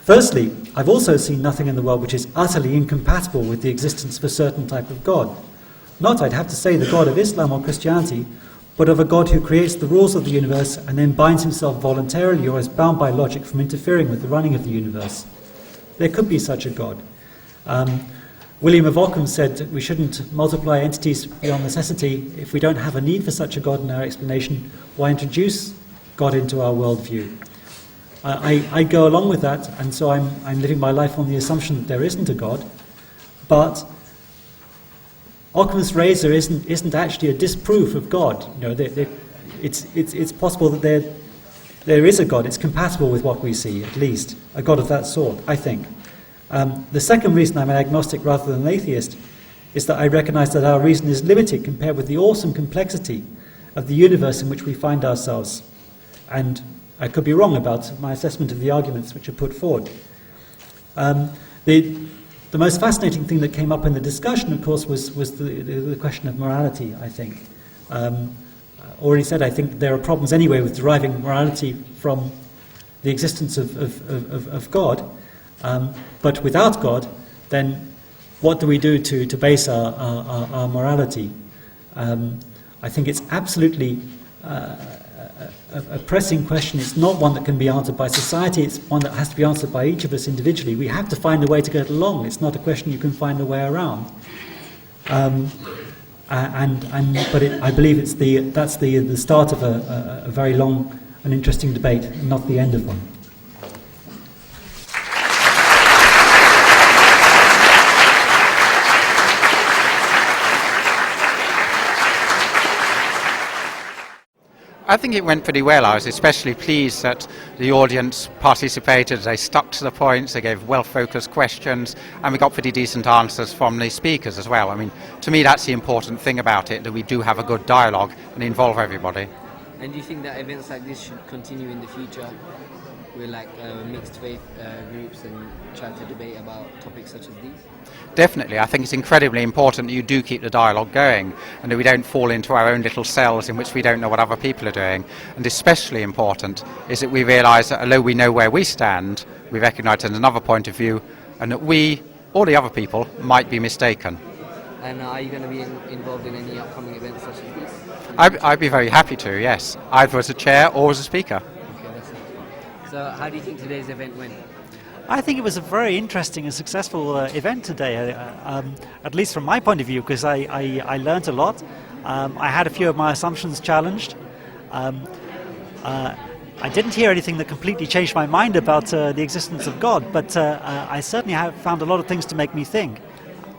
Firstly, I've also seen nothing in the world which is utterly incompatible with the existence of a certain type of God. Not, I'd have to say, the God of Islam or Christianity, but of a God who creates the rules of the universe and then binds himself voluntarily or is bound by logic from interfering with the running of the universe. There could be such a God. William of Ockham said that we shouldn't multiply entities beyond necessity. If we don't have a need for such a God in our explanation, why introduce God into our worldview? I go along with that, and so I'm living my life on the assumption that there isn't a God. But Occam's razor isn't actually a disproof of God. It's possible that there is a God. It's compatible with what we see, at least a God of that sort, I think. The second reason I'm an agnostic rather than an atheist is that I recognise that our reason is limited compared with the awesome complexity of the universe in which we find ourselves. And I could be wrong about my assessment of the arguments which are put forward. The most fascinating thing that came up in the discussion, of course, was the question of morality, I think. Already said, I think there are problems anyway with deriving morality from the existence of God. But without God, then what do we do to base our morality? I think it's absolutely a pressing question. It's not one that can be answered by society. It's one that has to be answered by each of us individually. We have to find a way to get along. It's not a question you can find a way around. But I believe that's the start of a very long and interesting debate, not the end of one. I think it went pretty well. I was especially pleased that the audience participated. They stuck to the points, they gave well-focused questions, and we got pretty decent answers from the speakers as well. I mean, to me that's the important thing about it, that we do have a good dialogue and involve everybody. And do you think that events like this should continue in the future with mixed faith groups and try to debate about topics such as these? Definitely. I think it's incredibly important that you do keep the dialogue going and that we don't fall into our own little cells in which we don't know what other people are doing. And especially important is that we realise that although we know where we stand, we recognise there's another point of view and that we, or the other people, might be mistaken. And are you going to be involved in any upcoming events such as this? I'd be very happy to, yes. Either as a chair or as a speaker. Okay, that's it. So how do you think today's event went? I think it was a very interesting and successful event today, at least from my point of view, because I learned a lot. I had a few of my assumptions challenged. I I didn't hear anything that completely changed my mind about the existence of God, but I certainly have found a lot of things to make me think.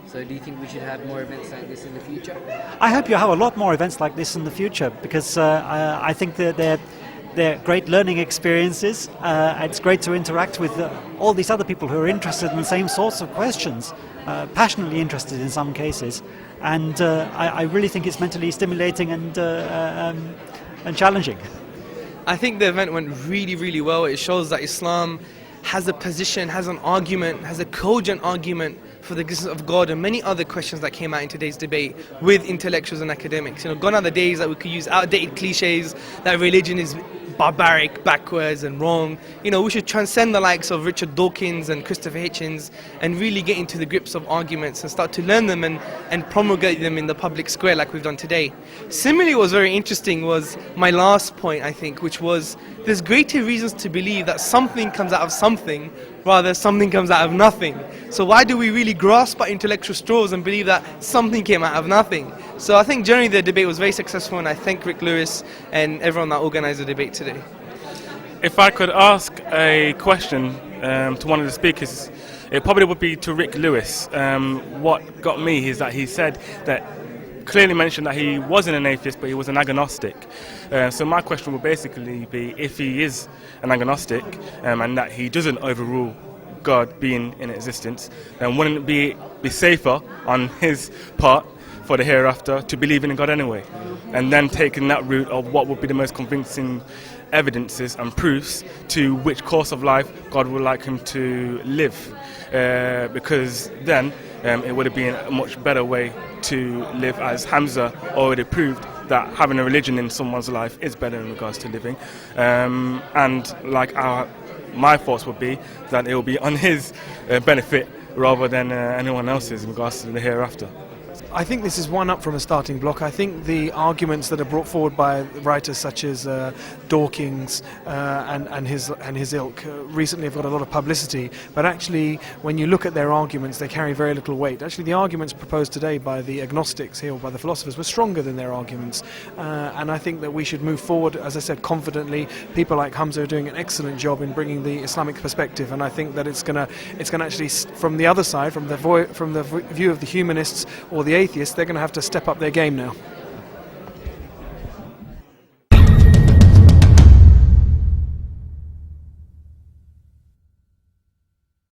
So do you think we should have more events like this in the future? I hope you have a lot more events like this in the future, because I think that they're great learning experiences. It's great to interact with all these other people who are interested in the same sorts of questions, passionately interested in some cases, and I really think it's mentally stimulating and challenging. I think the event went really, really well. It shows that Islam has a position, has an argument, has a cogent argument for the existence of God and many other questions that came out in today's debate with intellectuals and academics. Gone are the days that we could use outdated cliches that religion is barbaric, backwards and wrong. We should transcend the likes of Richard Dawkins and Christopher Hitchens and really get into the grips of arguments and start to learn them and promulgate them in the public square like we've done today. Similarly, what was very interesting was my last point, I think, which was there's greater reasons to believe that something comes out of something rather something comes out of nothing. So why do we really grasp our intellectual straws and believe that something came out of nothing? So I think generally the debate was very successful, and I thank Rick Lewis and everyone that organised the debate today. If I could ask a question to one of the speakers, it probably would be to Rick Lewis. What got me is that he said that, clearly mentioned that he wasn't an atheist, but he was an agnostic. So my question would basically be, if he is an agnostic and that he doesn't overrule God being in existence, then wouldn't it be safer on his part for the hereafter to believe in God anyway, and then taking that route of what would be the most convincing evidences and proofs to which course of life God would like him to live, because then it would have been a much better way to live, as Hamza already proved that having a religion in someone's life is better in regards to living, and like my thoughts would be that it will be on his benefit rather than anyone else's in regards to the hereafter. I think this is one up from a starting block. I think the arguments that are brought forward by writers such as Dawkins and his ilk recently have got a lot of publicity, but actually when you look at their arguments they carry very little weight. Actually the arguments proposed today by the agnostics here, or by the philosophers, were stronger than their arguments, and I think that we should move forward, as I said, confidently. People like Hamza are doing an excellent job in bringing the Islamic perspective, and I think that it's going to actually, from the other side, from the view of the humanists or the atheists, they're going to have to step up their game now.